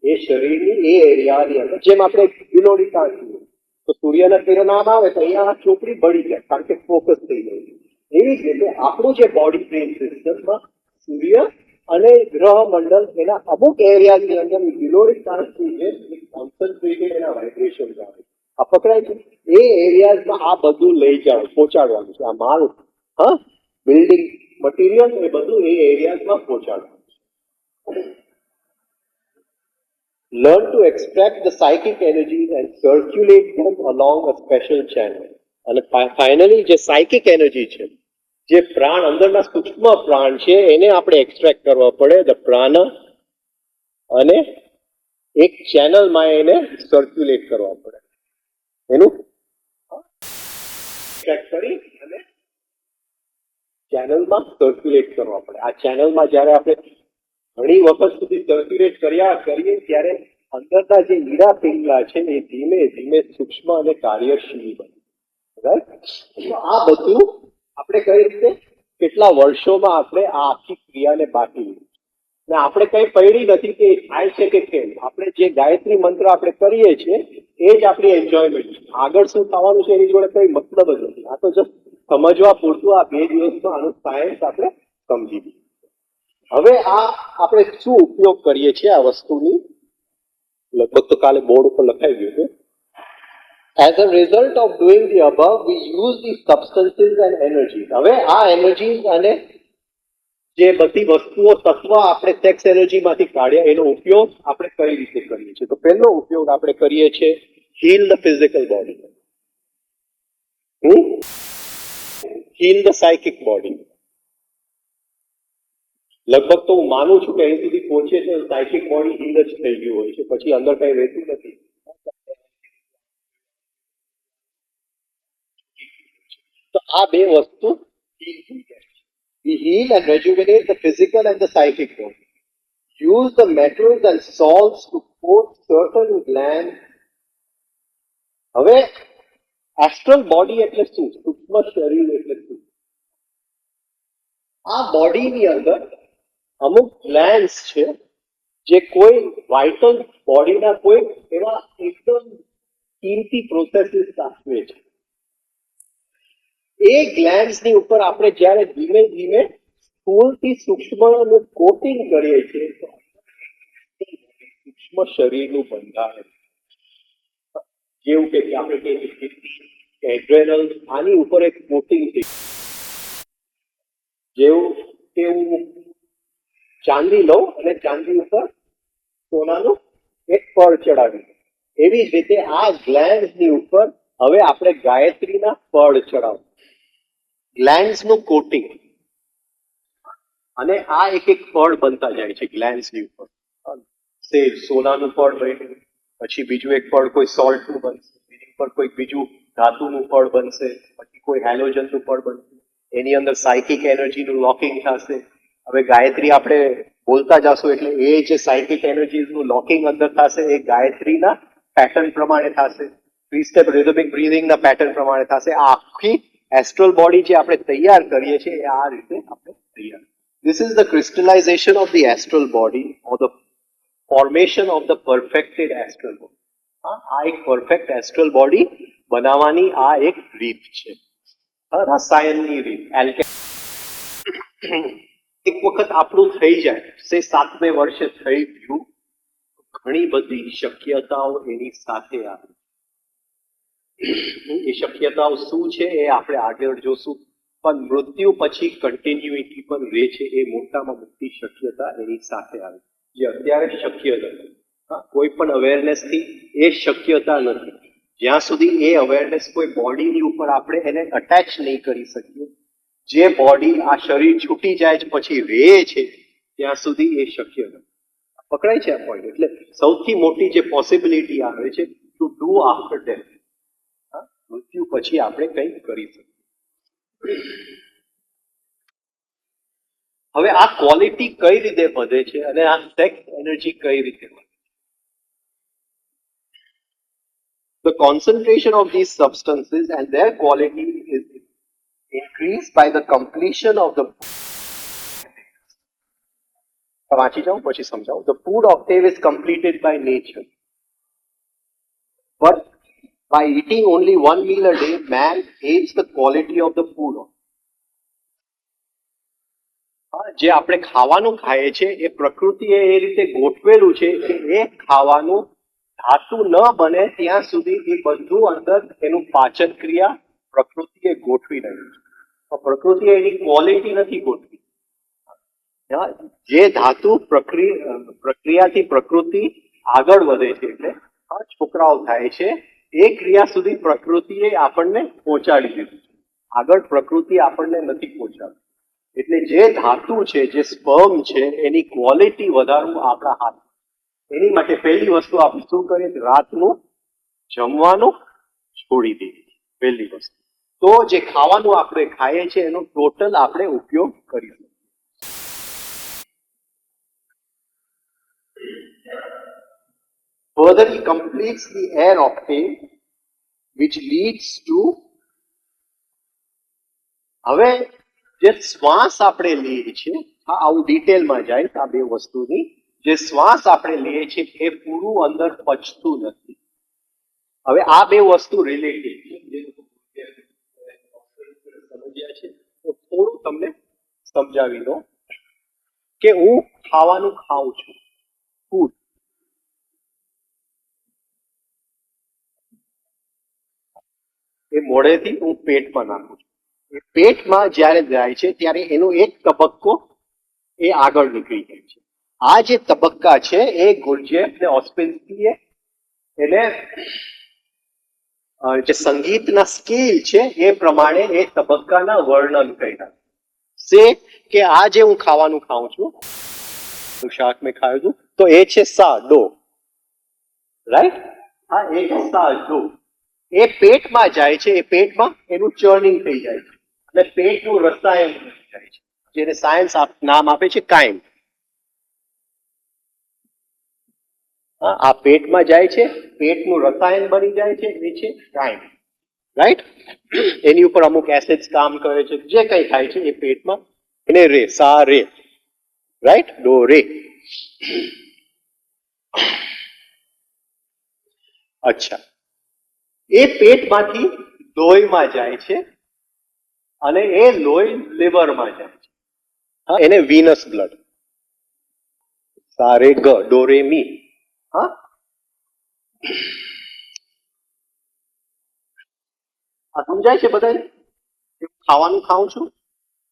એ શરીરની એ એરિયાની અંદર. જેમ આપણે ગિલોડી કાઢીએ તો સૂર્યના કિરણ આમ આવે તો અહીંયા આ ચોપડી બળી જાય, કારણ કે ફોકસ થઈ જાય. એવી જ રીતે આપણું જે બોડી બ્રેન સિસ્ટમમાં સૂર્ય અને ગ્રહ મંડળ એના અમુક એરિયાની અંદર ગિલોડી કાઢી છે, કોન્સન્ટ્રેટેડ એના વાઇબ્રેશન આવે. આ પકડાય છે. એ એરિયાઝમાં આ બધું લઈ જાઓ, પહોંચાડવાનું છે. આ માલ બિલ્ડિંગ મટીરિયલ એ બધું એ એરિયાઝમાં પહોંચાડવાનું છે. Learn to extract the psychic energies and circulate them along a special channel. અને ફાઇનલી જે સાયકિક એનર્જી છે, જે પ્રાણ અંદરના સૂક્ષ્મ પ્રાણ છે, એને આપણે એક્સટ્રેક્ટ કરવા પડે, ધ પ્રાણ, અને એક ચેનલમાં એને સર્ક્યુલેટ કરવા પડે. એનું એક્સટ્રેક્ટ કરી અને ચેનલમાં સર્ક્યુલેટ કરવા પડે. આ ચેનલમાં જ્યારે આપણે ઘણી વખત સુધી સર્ક્યુલેટ કરીએ ત્યારે અંદરના જે હીરા પિંગલા છે એ ધીમે ધીમે સૂક્ષ્મ અને કાર્યશીલ બને. રાઈટ? આ બધું આપણે કઈ રીતે કેટલા વર્ષોમાં આપણે આ આખી ક્રિયાને બાકી લીધી. ને આપણે કઈ પડી નથી કે થાય છે કે કેમ. આપણે જે ગાયત્રી મંત્ર આપણે કરીએ છીએ એ જ આપણી એન્જોયમેન્ટ છે. આગળ શું થવાનું છે એની જોડે કઈ મતલબ જ નથી. આ તો જસ્ટ સમજવા પૂરતું આ 2 દિવસમાં આનું સાયન્સ આપણે સમજી લીધું. હવે આ આપણે શું ઉપયોગ કરીએ છીએ આ વસ્તુની? લગભગ તો કાલે બોર્ડ ઉપર લખાઈ ગયું છે. As a result of doing the above, we use these substances and energies. હવે આ એનર્જીસ અને જે બધી વસ્તુઓ તત્વ આપણે સેક્સ એનર્જીમાંથી કાઢ્યા એનો ઉપયોગ આપણે કઈ રીતે કરીએ છીએ? તો પહેલો ઉપયોગ આપણે કરીએ છીએ heal the physical body, heal the psychic body. લગભગ તો હું માનું છું કે અહીં સુધી પહોંચે છે સાયકિક બોડી હીલ જ થઈ ગયું હોય છે, પછી અંદર કઈ રહેતું નથી. તો આ બે વસ્તુ હીલ થઈ જાય. We heal and rejuvenate the physical and the psychic body. Use the metals and salts to coat certain glands. હવે એસ્ટ્રલ બોડી એટલે શું? સૂક્ષ્મ શરીર એટલે શું? આ બોડીની અંદર અમુક ગ્લેન્ડ્સ છે જે કોઈ વાઇટલ બોડીના કોઈ એવા એકદમ કિંમતી પ્રોસેસીસ સાચવે છે. એ ગ્લેન્ડ્સની ઉપર આપણે જ્યારે ધીમે ધીમે સ્થૂળથી સૂક્ષ્મનું કોટિંગ કરીએ છીએ તો સૂક્ષ્મ શરીરનું બંધારણ, જેવું કે આપણે કહીએ એડ્રેનલ, આની ઉપર એક કોટિંગ થઈ, જેવું કે હું ચાંદી લઉં અને ચાંદી ઉપર સોનાનું એક પડ ચડાવી, એવી જ રીતે આ ગ્લેન્ડ્સની ઉપર હવે આપણે ગાયત્રીના પડ ચડાવવું, ગ્લેન્ડ્સનું કોટિંગ. અને આ એક એક પડ બનતા જાય છે ગ્લેન્ડ્સની ઉપર. સોનાનું પડ રહ્યું, પછી બીજું એક પડ કોઈ સોલ્ટનું બનશે, બીજું પડ કોઈ બીજું ધાતુનું પડ બનશે, પછી કોઈ હેલોજનનું પડ બનશે, એની અંદર સાયકિક એનર્જીનું લોકિંગ થશે. હવે ગાયત્રી આપણે બોલતા જશું એટલે એ જે સાયકિક એનર્જીનું લોકિંગ અંદર થશે એ ગાયત્રીના પેટર્ન પ્રમાણે થશે, 3 સ્ટેપ રિધમિક બ્રીધિંગના પેટર્ન પ્રમાણે થશે. આ આખી એસ્ટ્રલ બોડી જે આપણે તૈયાર કરીએ છીએ એ આ રીતે આપણે તૈયાર. This is the crystallization of the astral body or the formation of the perfected astral body. આ એક પરફેક્ટ એસ્ટ્રલ બોડી બનાવવાની આ એક રીત છે, રસાયણની રીત. એક વખત આપણું થઈ જાય, 7મે વર્ષે થઈ ગયું, ઘણી બધી શક્યતાઓ એની સાથે આવે. એ શક્યતાઓ શું છે એ આપણે આગળ જોશું, પણ મૃત્યુ પછી કન્ટિન્યુઇટી પર રહે છે એ મોટામાં મોટી શક્યતા એની સાથે આવે, જે અત્યારે શક્ય નથી. કોઈ પણ અવેરનેસથી એ શક્યતા નથી. જ્યાં સુધી એ અવેરનેસ કોઈ બોડીની ઉપર આપણે એને અટેચ નહીં કરી શકીએ, જે બોડી આ શરીર છૂટી જાય છે પછી રહે છે, ત્યાં સુધી એ શક્ય નથી. પકડાય છે આ પોઈન્ટ? એટલે સૌથી મોટી જે પોસિબિલિટી આવે છે ટુ ડુ આફ્ટર ડેથ, મૃત્યુ પછી આપણે કંઈક કરી શકીએ. હવે આ ક્વોલિટી કઈ રીતે વધે છે અને આ સેક્સ એનર્જી કઈ રીતે વધે? The concentration of these substances and their quality is increased by the completion of the વાંચી જાઉં પછી સમજાવું. The food octave is completed by nature, but by eating only 1 meal a day, man aids the quality of the food. જે આપણે ખાવાનું ખાઈએ છીએ એ પ્રકૃતિએ એ રીતે ગોઠવેલું છે કે એ ખાવાનું ધાતુ ન બને ત્યાં સુધી એ બધું અંદર એનું પાચન ક્રિયા પ્રકૃતિએ ગોઠવી રહ્યું છે. પ્રકૃતિએ એની ક્વોલિટી નથી ગોઠવી. જે ધાતુ પ્રક્રિયાથી પ્રકૃતિ આગળ વધે છે, એટલે છોકરાઓ થાય છે, એ ક્રિયા સુધી પ્રકૃતિએ આપણને પહોંચાડી દીધું છે, આગળ પ્રકૃતિ આપણને નથી પહોંચાડતી. એટલે જે ધાતુ છે, જે સ્પર્મ છે, એની ક્વોલિટી વધારવું આપણા હાથ. એની માટે પહેલી વસ્તુ આપણે શું કરીએ? રાતનું જમવાનું છોડી દઈએ, પહેલી વસ્તુ. તો જે ખાવાનું આપણે ખાઈએ છીએ એનો ટોટલ આપણે ઉપયોગ કરીશું. Further, he completes the air octave, which leads to. હવે જે શ્વાસ આપણે લઈએ છીએ, આવું ડિટેલમાં જાય આ બે વસ્તુની, જે શ્વાસ આપણે લઈએ છીએ એ પૂરું અંદર પચતું નથી. હવે આ બે વસ્તુ રિલેટિવ સમજ્યા છે તો થોડું તમને સમજાવી દો કે હું ખાવાનું ખાઉં છું, ફૂડ, એ મોઢેથી હું પેટમાં નાખું છું. એ પેટમાં જ્યારે જાય છે ત્યારે એનો એક તબક્કો એ આગળ નીકળી જાય છે. આ જે તબક્કા છે એ ગુરજેફ ને ઓસ્પેન્સ્કીએ એને જે સંગીતના સ્કેલ છે એ પ્રમાણે એ તબક્કાના વર્ણન કર્યા છે કે આ જે હું ખાવાનું ખાઉં છું, શાક મેં ખાયું હતું, તો એ છે સા ડો, રાઈટ? હા, એ સા ડો. એ પેટમાં જાય છે, એ પેટમાં એનું ચર્નિંગ થઈ જાય છે અને પેટનું રસાયણ બની જાય છે, જેને સાયન્સ નામ આપે છે કાઇમ. આ પેટમાં જાય છે, પેટનું રસાયણ બની જાય છે, એ છે કાઇમ, રાઈટ? એની ઉપર અમુક એસિડ્સ કામ કરે છે, જે કઈ થાય છે એ પેટમાં એને રે, સા રે, રાઈટ? ડો રે. અચ્છા, એ પેટમાંથી લોહીમાં જાય છે અને એ લોહી લીવરમાં જાય છે. હા, એને વિનસ બ્લડ, સા રે ગ, ડો રે મી. હા, આ સમજાય છે બધાને? ખાવાનું ખાઉં છું,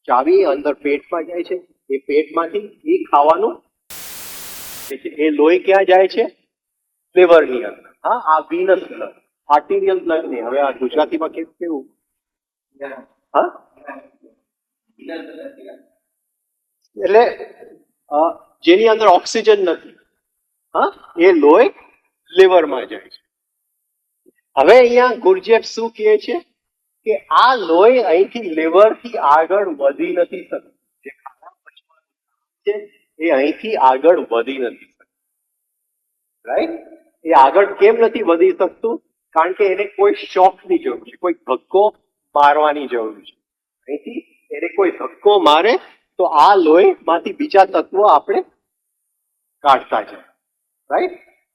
ચાવી અંદર પેટમાં જાય છે, એ પેટમાંથી એ ખાવાનું એ લોહી ક્યાં જાય છે? લીવરની અંદર. હા, આ વિનસ બ્લડ, આર્ટિરિયલ બ્લડ નહીં. હવે આ ગુજરાતીમાં કેવું? હા, એટલે જેની અંદર ઓક્સિજન નથી, હા, એ લોહી લીવરમાં જાય છે. હવે અહીંયા ગુરજેફ શું કહે છે કે આ લોહી અહીંથી લીવરથી આગળ વધી નથી શકતું. જે ખાવા પચવાનું છે એ અહીંથી આગળ વધી નથી શકતું. રાઈટ? એ આગળ કેમ નથી વધી શકતું? કારણ કે એને કોઈ શોકની જરૂર છે, કોઈ ધક્કો મારવાની જરૂર છે. અહીંથી એને કોઈ ધક્કો મારે તો આ લોહીમાંથી બીજા તત્વો આપણે કાઢતા જાય. રાઈટ?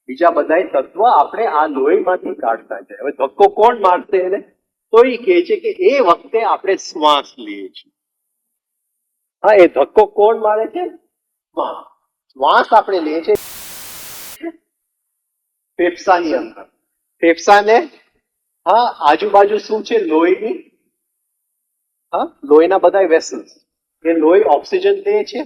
બીજા બધા તત્વો આપણે આ લોહીમાંથી કાઢતા જાય. હવે ધક્કો કોણ મારશે એને? તો એ કહે છે કે એ વખતે આપણે શ્વાસ લઈએ છીએ. હા, એ ધક્કો કોણ મારે છે? શ્વાસ. શ્વાસ આપણે લઈએ છીએ ફેફસાની અંદર. ફેફસાને આજુબાજુ શું છે? લોહીની લોહીના બધા વેસલ્સ. એ લોહી ઓક્સિજન લે છે,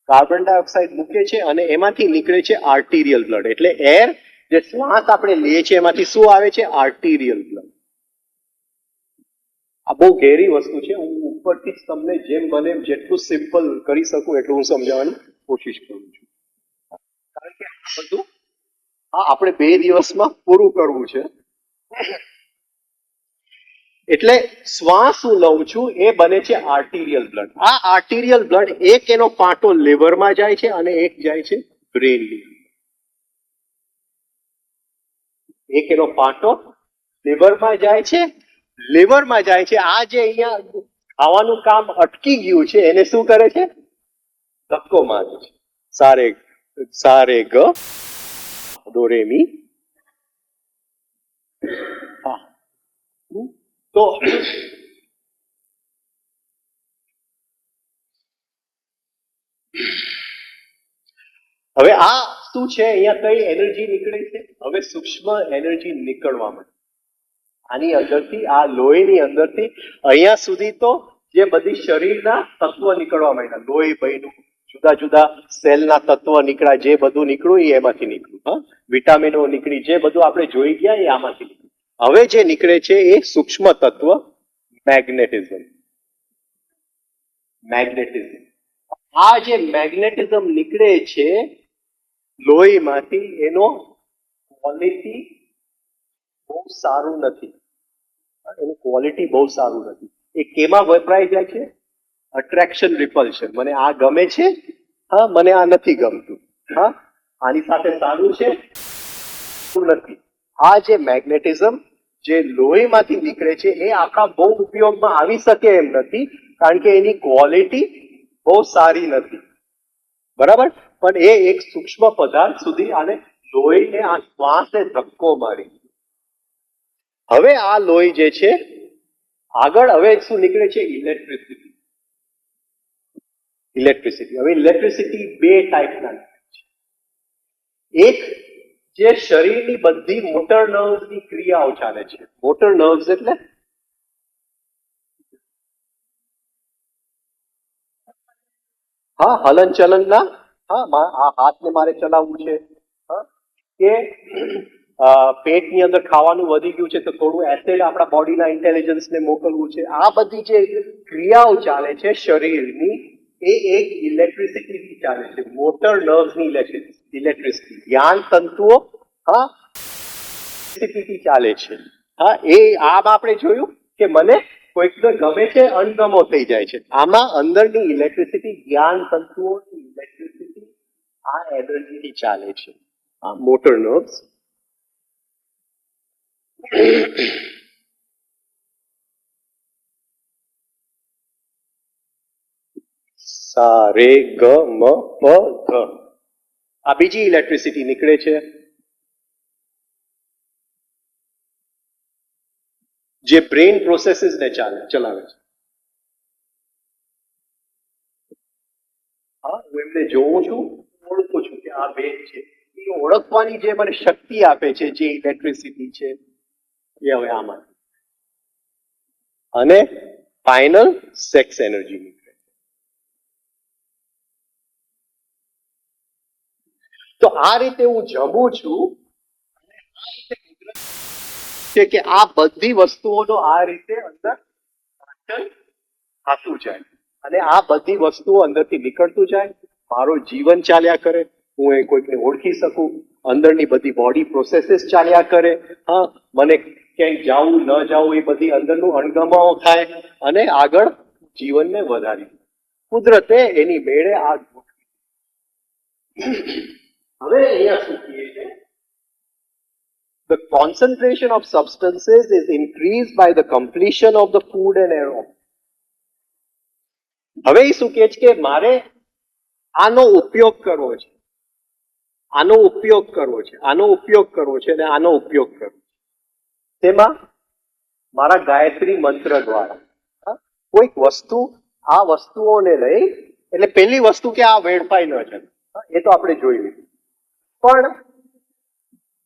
કાર્બન ડાયોક્સાઇડ મૂકે છે અને એમાંથી નીકળે છે આર્ટિરિયલ બ્લડ. એટલે એર જે શ્વાસ આપણે લઈએ છીએ એમાંથી શું આવે છે? આર્ટિરિયલ બ્લડ. આ બહુ ઘેરી વસ્તુ છે. હું ઉપરથી જ તમને જેમ બને જેટલું સિમ્પલ કરી શકું એટલું હું સમજાવવાની કોશિશ કરું છું. કારણ કે આ બધું આપણે 2 દિવસમાં પૂરું કરવું છે. એટલે શ્વાસ હું લઉં છું એ બને છે આર્ટિરિયલ બ્લડ. આ આર્ટિરિયલ બ્લડ એક એનો પાટો લીવરમાં જાય છે અને એક જાય છે બ્રેનની. એક એનો પાટો લીવરમાં જાય છે, લીવરમાં જાય છે. આ જે અહીંયા ખાવાનું કામ અટકી ગયું છે એને શું કરે છે? ધક્કો મારે છે. સારે ગ દો રે મી. તો હવે આ શું છે? અહીંયા કઈ એનર્જી નીકળે છે? હવે સૂક્ષ્મ એનર્જી નીકળવા માંડે આની અંદરથી, આ લોહીની અંદરથી. અહીંયા સુધી તો જે બધી શરીરના તત્વો નીકળવા માંડ્યા, લોહી બન્યું, જુદા જુદા સેલના તત્વો નીકળ્યા, જે બધું નીકળ્યું એ એમાંથી નીકળ્યું. વિટામિનો નીકળી, જે બધું આપણે જોઈ ગયા એ આમાંથી નીકળ્યું. હવે જે નીકળે છે એ સૂક્ષ્મ તત્વ મેગ્નેટિઝમ. મેગ્નેટિઝમ. આ જે મેગ્નેટિઝમ નીકળે છે લોહીમાંથી, એનો ક્વોલિટી બહુ સારું નથી. એનું ક્વોલિટી બહુ સારું નથી. એ કેમાં વપરાઈ જાય છે? અટ્રેક્શન રિપલ્શન. મને આ ગમે છે, મને આ નથી ગમતું. આની સાથે સારું છે, નથી. આ જે મેગ્નેટિઝમ જે લોહીમાંથી નીકળે છે એ આપણા બહુ ઉપયોગમાં આવી શકે એમ નથી, કારણ કે એની ક્વોલિટી બહુ સારી નથી. બરાબર? પણ એ એક સૂક્ષ્મ પદાર્થ સુધી આને લોહીને, આ શ્વાસને ધક્કો મારી. હવે આ લોહી જે છે આગળ હવે શું નીકળે છે? ઇલેક્ટ્રિસિટી. ઇલેક્ટ્રિસિટી. હવે ઇલેક્ટ્રિસિટી 2 ટાઈપના છે. એક જે શરીરની બધી મોટર નર્વ્સની ક્રિયાઓ ચાલે છે. મોટર નર્વ્સ એટલે હલનચલનના. આ હાથને મારે ચલાવવું છે, કે પેટની અંદર ખાવાનું વધી ગયું છે તો થોડું એસિડ આપણા બોડીના ઇન્ટેલિજન્સને મોકલવું છે. આ બધી જે ક્રિયાઓ ચાલે છે શરીરની એ એક ઇલેક્ટ્રિસિટીથી ચાલે છે. મોટર નર્વ્સની ઇલેક્ટ્રિસિટી. જ્ઞાન તંતુઓ ઇલેક્ટ્રિસિટીથી ચાલે છે. એ આમ આપણે જોયું કે મને કોઈકને ગમે છે, અણગમો થઈ જાય છે. આમાં અંદરની ઇલેક્ટ્રિસિટી, જ્ઞાન તંતુઓની ઇલેક્ટ્રિસિટી આ એનર્જીથી ચાલે છે. આ મોટર નર્વ્સ. સા રે ગ મ પ ધ. આ બીજી ઇલેક્ટ્રિસિટી નીકળે છે જે બ્રેન પ્રોસેસીસને ચલાવે છે. હું એમને જોઉં છું, ઓળખું છું કે આ બેન છે. એ ઓળખવાની જે મને શક્તિ આપે છે, જે ઇલેક્ટ્રિસિટી છે એ હવે આમાં. અને ફાઇનલ સેક્સ એનર્જી નીકળે. તો આ રીતે હું જમું છું છે કે આ બધી વસ્તુઓનો આ રીતે અંદર પાચન થતું જાય અને આ બધી વસ્તુઓ અંદરથી નીકળતું જાય. મારો જીવન ચાલ્યા કરે, હું એ કોઈકને ઓળખી શકું અંદરની બધી બોડી પ્રોસેસીસ ચાલ્યા કરે. હા, મને ક્યાંય જાવું ન જાવું એ બધી અંદરનું અણગમાઓ થાય અને આગળ જીવનને વધારી. કુદરતે એની મેળે આ હવે અહીંયા શું કહે છે? The concentration of substances is increased by the completion of the food and air. હવે એ શું કહે છે કે મારે આનો ઉપયોગ કરવો છે, આનો ઉપયોગ કરવો છે, આનો ઉપયોગ કરવો છે અને આનો ઉપયોગ કરવો છે. તેમાં મારા ગાયત્રી મંત્ર દ્વારા કોઈક વસ્તુ, આ વસ્તુઓને લઈ, એટલે પહેલી વસ્તુ કે આ વેડફાઈ ન જાય, એ તો આપણે જોઈ લીધું. પણ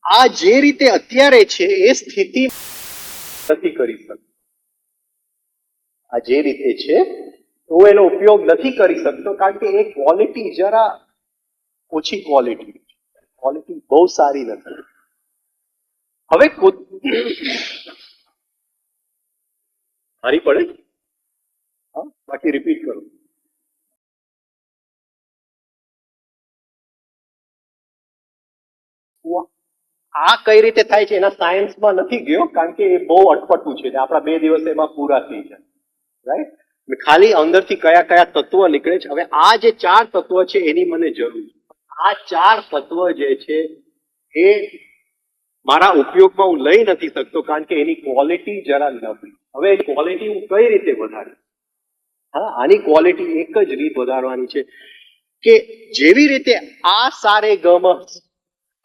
આ જે રીતે અત્યારે છે એ સ્થિતિ નથી કરી શકતો. આ જે રીતે છે હું એનો ઉપયોગ નથી કરી શકતો કારણ કે એ ક્વોલિટી જરા ઓછી ક્વોલિટી બહુ સારી નથી. હવે હારી પડે, બાકી રિપીટ કરું. આ કઈ રીતે થાય છે એના સાયન્સમાં નથી ગયો કારણ કે એ બહુ અટપટું છે, આપણા 2 દિવસ એમાં પૂરા થઈ જાય. રાઈટ? ખાલી અંદરથી કયા કયા તત્વ નીકળે છે. હવે આ જે 4 તત્વ છે એની મને જરૂર છે. આ 4 તત્વ જે છે એ મારા ઉપયોગમાં હું લઈ નથી શકતો કારણ કે એની ક્વોલિટી જરા નબળી. હવે એ ક્વોલિટી હું કઈ રીતે વધારું? હા, આની ક્વોલિટી એક જ રીત વધારવાની છે કે જેવી રીતે આ સારે ગમ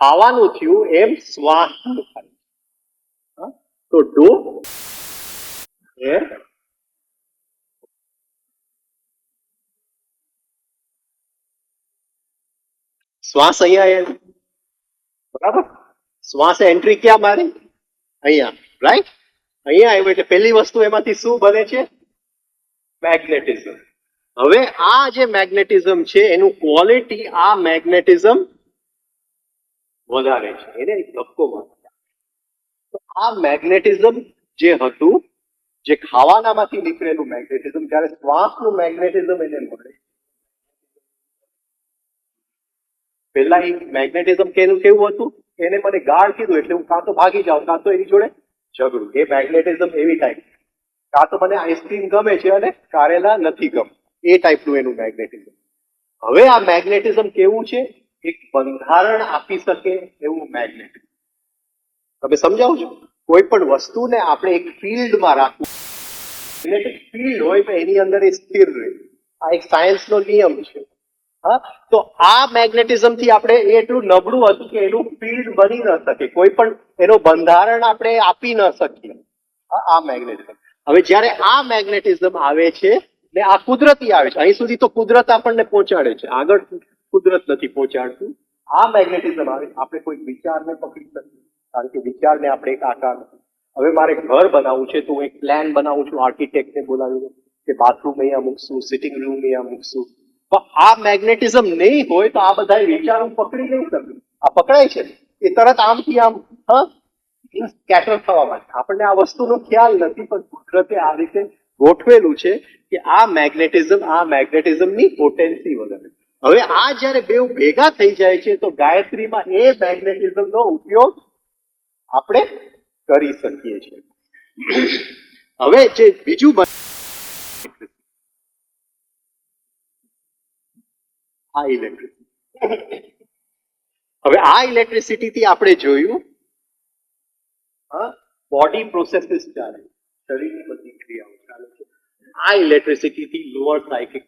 ખાવાનું થયું એમ શ્વાસ થાય. તો ડો એર શ્વાસ અહીંયા, બરાબર? શ્વાસ એન્ટ્રી ક્યાં મારી? અહીંયા, રાઈટ? અહીંયા આવ્યું એટલે પહેલી વસ્તુ એમાંથી શું બને છે? મેગ્નેટિઝમ. હવે આ જે મેગ્નેટિઝમ છે એનું ક્વોલિટી આ મેગ્નેટિઝમ વધારે છે, એને ધક્કો મારે. તો આ મેગ્નેટિઝમ જે હતું, જે ખાવાનામાંથી નીકળેલું મેગ્નેટિઝમ, જ્યારે શ્વાસનું મેગ્નેટિઝમ એને મળે. પહેલા એ મેગ્નેટિઝમ કેવું હતું? એને મને ગાઢ કીધું એટલે હું કાં તો ભાગી જાઉં કાં તો એની જોડે ઝઘડું. એ મેગ્નેટિઝમ એવી ટાઈપ, કાં તો મને આઈસ્ક્રીમ ગમે છે અને કારેલા નથી ગમે, એ ટાઈપનું એનું મેગ્નેટિઝમ. હવે આ મેગ્નેટિઝમ કેવું છે? એક બંધારણ આપી શકે એવું મેગ્નેટિઝમ. તમે સમજાવો છો? કોઈ પણ વસ્તુને આપણે એક ફિલ્ડમાં રાખવું, મેગ્નેટિક ફિલ્ડ હોય તો એની અંદર એ સ્થિર રહે. આ એક સાયન્સનો નિયમ છે. હા, તો આ મેગ્નેટિઝમ થી આપણે એટલું નબળું હતું કે એનું ફિલ્ડ બની ન શકે, કોઈ પણ એનો બંધારણ આપણે આપી ન શકીએ. આ મેગ્નેટિઝમ. હવે જ્યારે આ મેગ્નેટિઝમ આવે છે ને આ કુદરતી આવે છે, અહીં સુધી તો કુદરત આપણને પહોંચાડે છે, આગળ કુદરત નથી પહોંચાડતું. આ મેગ્નેટિઝમ આવે, આપણે કોઈ વિચારને પકડી શકીએ કારણ કે વિચારને આપણે એક આકાર. હવે મારે ઘર બનાવવું છે તો હું એક પ્લાન બનાવું છું, આર્કિટેક્ટને બોલાવીને કે બાથરૂમ અહીંયા મૂકશું, સિટિંગ રૂમ અહીંયા મૂકશું. પણ આ મેગ્નેટિઝમ નહીં હોય તો આ બધા વિચાર હું પકડી નહીં શકું. આ પકડાય છે એ તરત આમથી આમ સ્કેટર થવા માટે. આપણને આ વસ્તુનો ખ્યાલ નથી પણ કુદરતે આ રીતે ગોઠવેલું છે કે આ મેગ્નેટિઝમની પોટેન્સી વધારે. હવે આ જ્યારે બે ભેગા થઈ જાય છે તો ગાયત્રીમાં એ મેગ્નેટિઝમનો ઉપયોગ આપણે કરી શકીએ છીએ. હવે જે બીજું આ ઇલેક્ટ્રિસિટી. હવે આ ઇલેક્ટ્રિસિટી થી આપણે જોયું બોડી પ્રોસેસીસ ચાલે, શરીરની બધી ક્રિયાઓ ચાલે છે. આ ઇલેક્ટ્રિસિટી થી લોઅર સાયકિક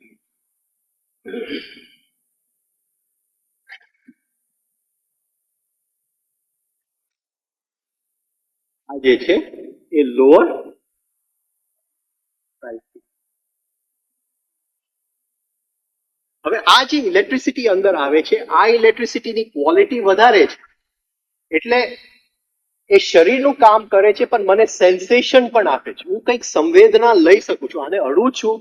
આ જે છે એ લોઅર સાયકિક. હવે આ જે ઇલેક્ટ્રિસિટી અંદર આવે છે, આ ઇલેક્ટ્રિસિટીની ક્વોલિટી વધારે છે એટલે એ શરીરનું કામ કરે છે પણ મને સેન્સેશન પણ આપે છે. હું કંઈક સંવેદના લઈ શકું છું. આને અડું છું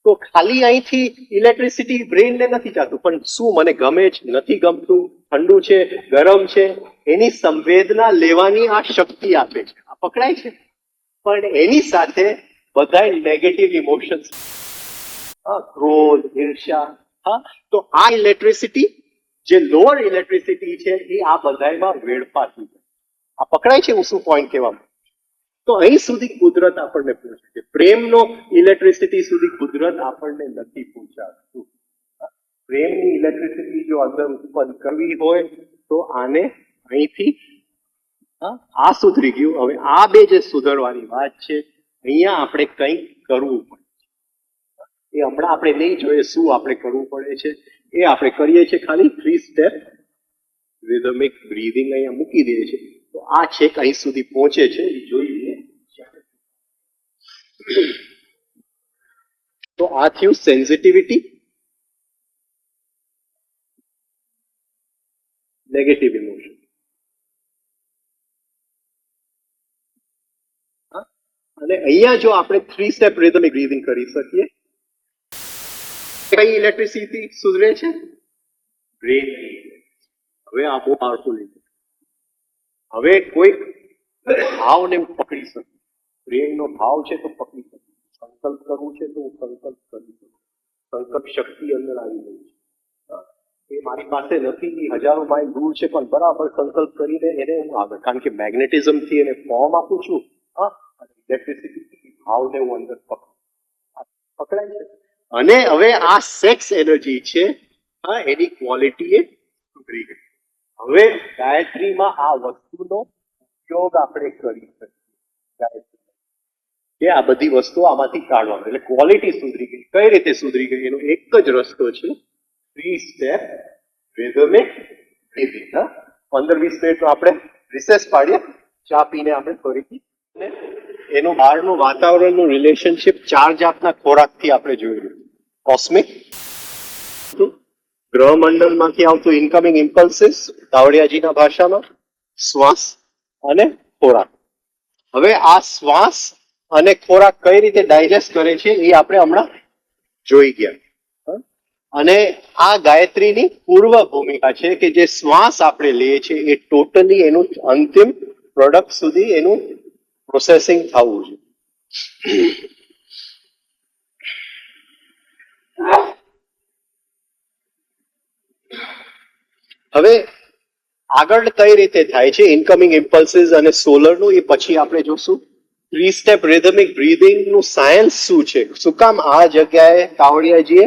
તો ખાલી અહીંથી ઇલેક્ટ્રિસિટી બ્રેનને નથી જતું પણ શું મને ગમે છે, નથી ગમતું, ઠંડુ છે, ગરમ છે, એની સંવેદના લેવાની આ શક્તિ આપે છે. આ પકડાય છે. પણ એની સાથે બધા નેગેટિવ ઇમોશન્સ, ક્રોધ, ઈર્ષ્યા, તો આ ઇલેક્ટ્રિસિટી જે લોઅર ઇલેક્ટ્રિસિટી છે એ આ બધામાં વેડફાતી જાય. આ પકડાય છે હું શું પોઈન્ટ કહેવા માંગુ છું? તો અહીં સુધી કુદરત આપણને પહોંચે છે. પ્રેમનો ઇલેક્ટ્રિસિટી સુધી કુદરત આપણને નથી પહોંચાડતું. પ્રેમની ઇલેક્ટ્રિસિટી જો અંદર ઉત્પન્ન કરવી હોય તો આને અહીંથી આ સુધરી ગયું. હવે આ બે જે સુધરવાની વાત છે અહીંયા આપણે કંઈક કરવું પડે. એ હમણાં આપણે નહીં જોઈએ શું આપણે કરવું પડે છે. એ આપણે કરીએ છીએ ખાલી 3 સ્ટેપ રિધમિક બ્રીધિંગ અહીંયા મૂકી દે છે. તો આ છેક અહીં સુધી પહોંચે છે એ જોઈએ. તો આ થયું સેન્સિટિવિટી, નેગેટિવ ઇમોશન. અને અહીંયા જો આપણે 3 સ્ટેપ રિધમિક બ્રીધિંગ કરી શકીએ, કઈ ઇલેક્ટ્રિસિટી સુધરે છે? બ્રેન. હવે આ બહુ પાવરફુલ. હવે કોઈ ભાવને પકડી શકે. પ્રેમનો ભાવ છે તો પકડી શકે. સંકલ્પ કરવું છે તો હું સંકલ્પ કરી શકું. સંકલ્પ શક્તિ અંદર આવી ગઈ છે. એ મારી પાસે નથી, હજારો માઇલ દૂર છે, પણ બરાબર સંકલ્પ કરીને એને હું આગળ, કારણ કે મેગ્નેટિઝમ થી એને ફોર્મ આપું છું. ઇલેક્ટ્રિસિટી ભાવને હું અંદર પકડાય છે. અને હવે આ સેક્સ એનર્જી છે એની ક્વોલિટી એ સુધરી ગઈ. હવે ગાયત્રીમાં આ વસ્તુનો ઉપયોગ આપણે કરી શકીએ. કે આ બધી વસ્તુઓ આમાંથી કાઢવાનું, એટલે ક્વોલિટી સુધરી ગઈ. કઈ રીતે સુધરી ગઈ એનો એક જ રસ્તો છે, 3 સ્ટેપ રિધમિક બ્રીથિંગ. 15-20 મિનિટનો આપણે રિસેસ પાડીએ, ચા પીને આપણે ફરીથી. એનું બહારનું વાતાવરણનું રિલેશનશિપ 4 જાતના ખોરાકથી આપણે જોયું. કોસ્મિક, ગ્રહમંડળમાંથી આવતું ઇનકમિંગ ઇમ્પલ્સિસ, તાવડિયાજીના ભાષામાં શ્વાસ અને ખોરાક. હવે આ શ્વાસ અને ખોરાક કઈ રીતે ડાયજેસ્ટ કરે છે એ આપણે હમણાં જોઈ ગયા. અને આ ગાયત્રીની પૂર્વ ભૂમિકા છે કે જે શ્વાસ આપણે લઈએ છીએ એ ટોટલી એનું અંતિમ પ્રોડક્ટ સુધી એનું પ્રોસેસિંગ થવું છે. હવે આગળ કઈ રીતે થાય છે ઇનકમિંગ ઇમ્પલ્સિસ અને સોલરનું એ પછી આપણે જોશું. 3 સ્ટેપ રિધમિક બ્રીધિંગ નું સાયન્સ શું છે, શું કામ આ જગ્યાએ કાવડિયાજીએ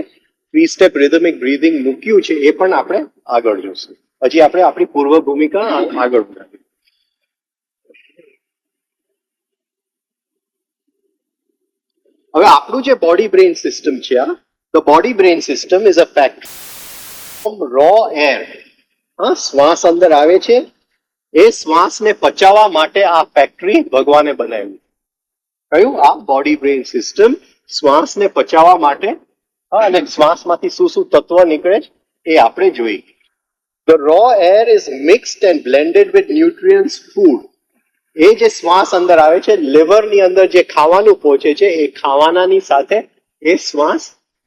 3 સ્ટેપ રિધમિક બ્રીધિંગ મૂક્યું છે એ પણ આપણે આગળ જોશું. હજી આપણે આપણી પૂર્વ ભૂમિકા આગળ વધારીએ. હવે આપણું જે બોડી બ્રેઇન સિસ્ટમ છે, the body brain system is a factory raw air. શ્વાસ અંદર આવે છે, એ શ્વાસને પચાવવા માટે આ ફેક્ટરી ભગવાને બનાવ્યું. કયું? આ બોડી બ્રેઇન સિસ્ટમ શ્વાસને પચાવવા માટે. અને શ્વાસમાંથી શું શું તત્વ નીકળે છે એ આપણે જોઈએ. The raw air is mixed and blended with nutrients food. એ જે શ્વાસ અંદર આવે છે, લીવરની અંદર જે ખાવાનું પહોંચે છે એ ખાવાનાની સાથે એ શ્વાસ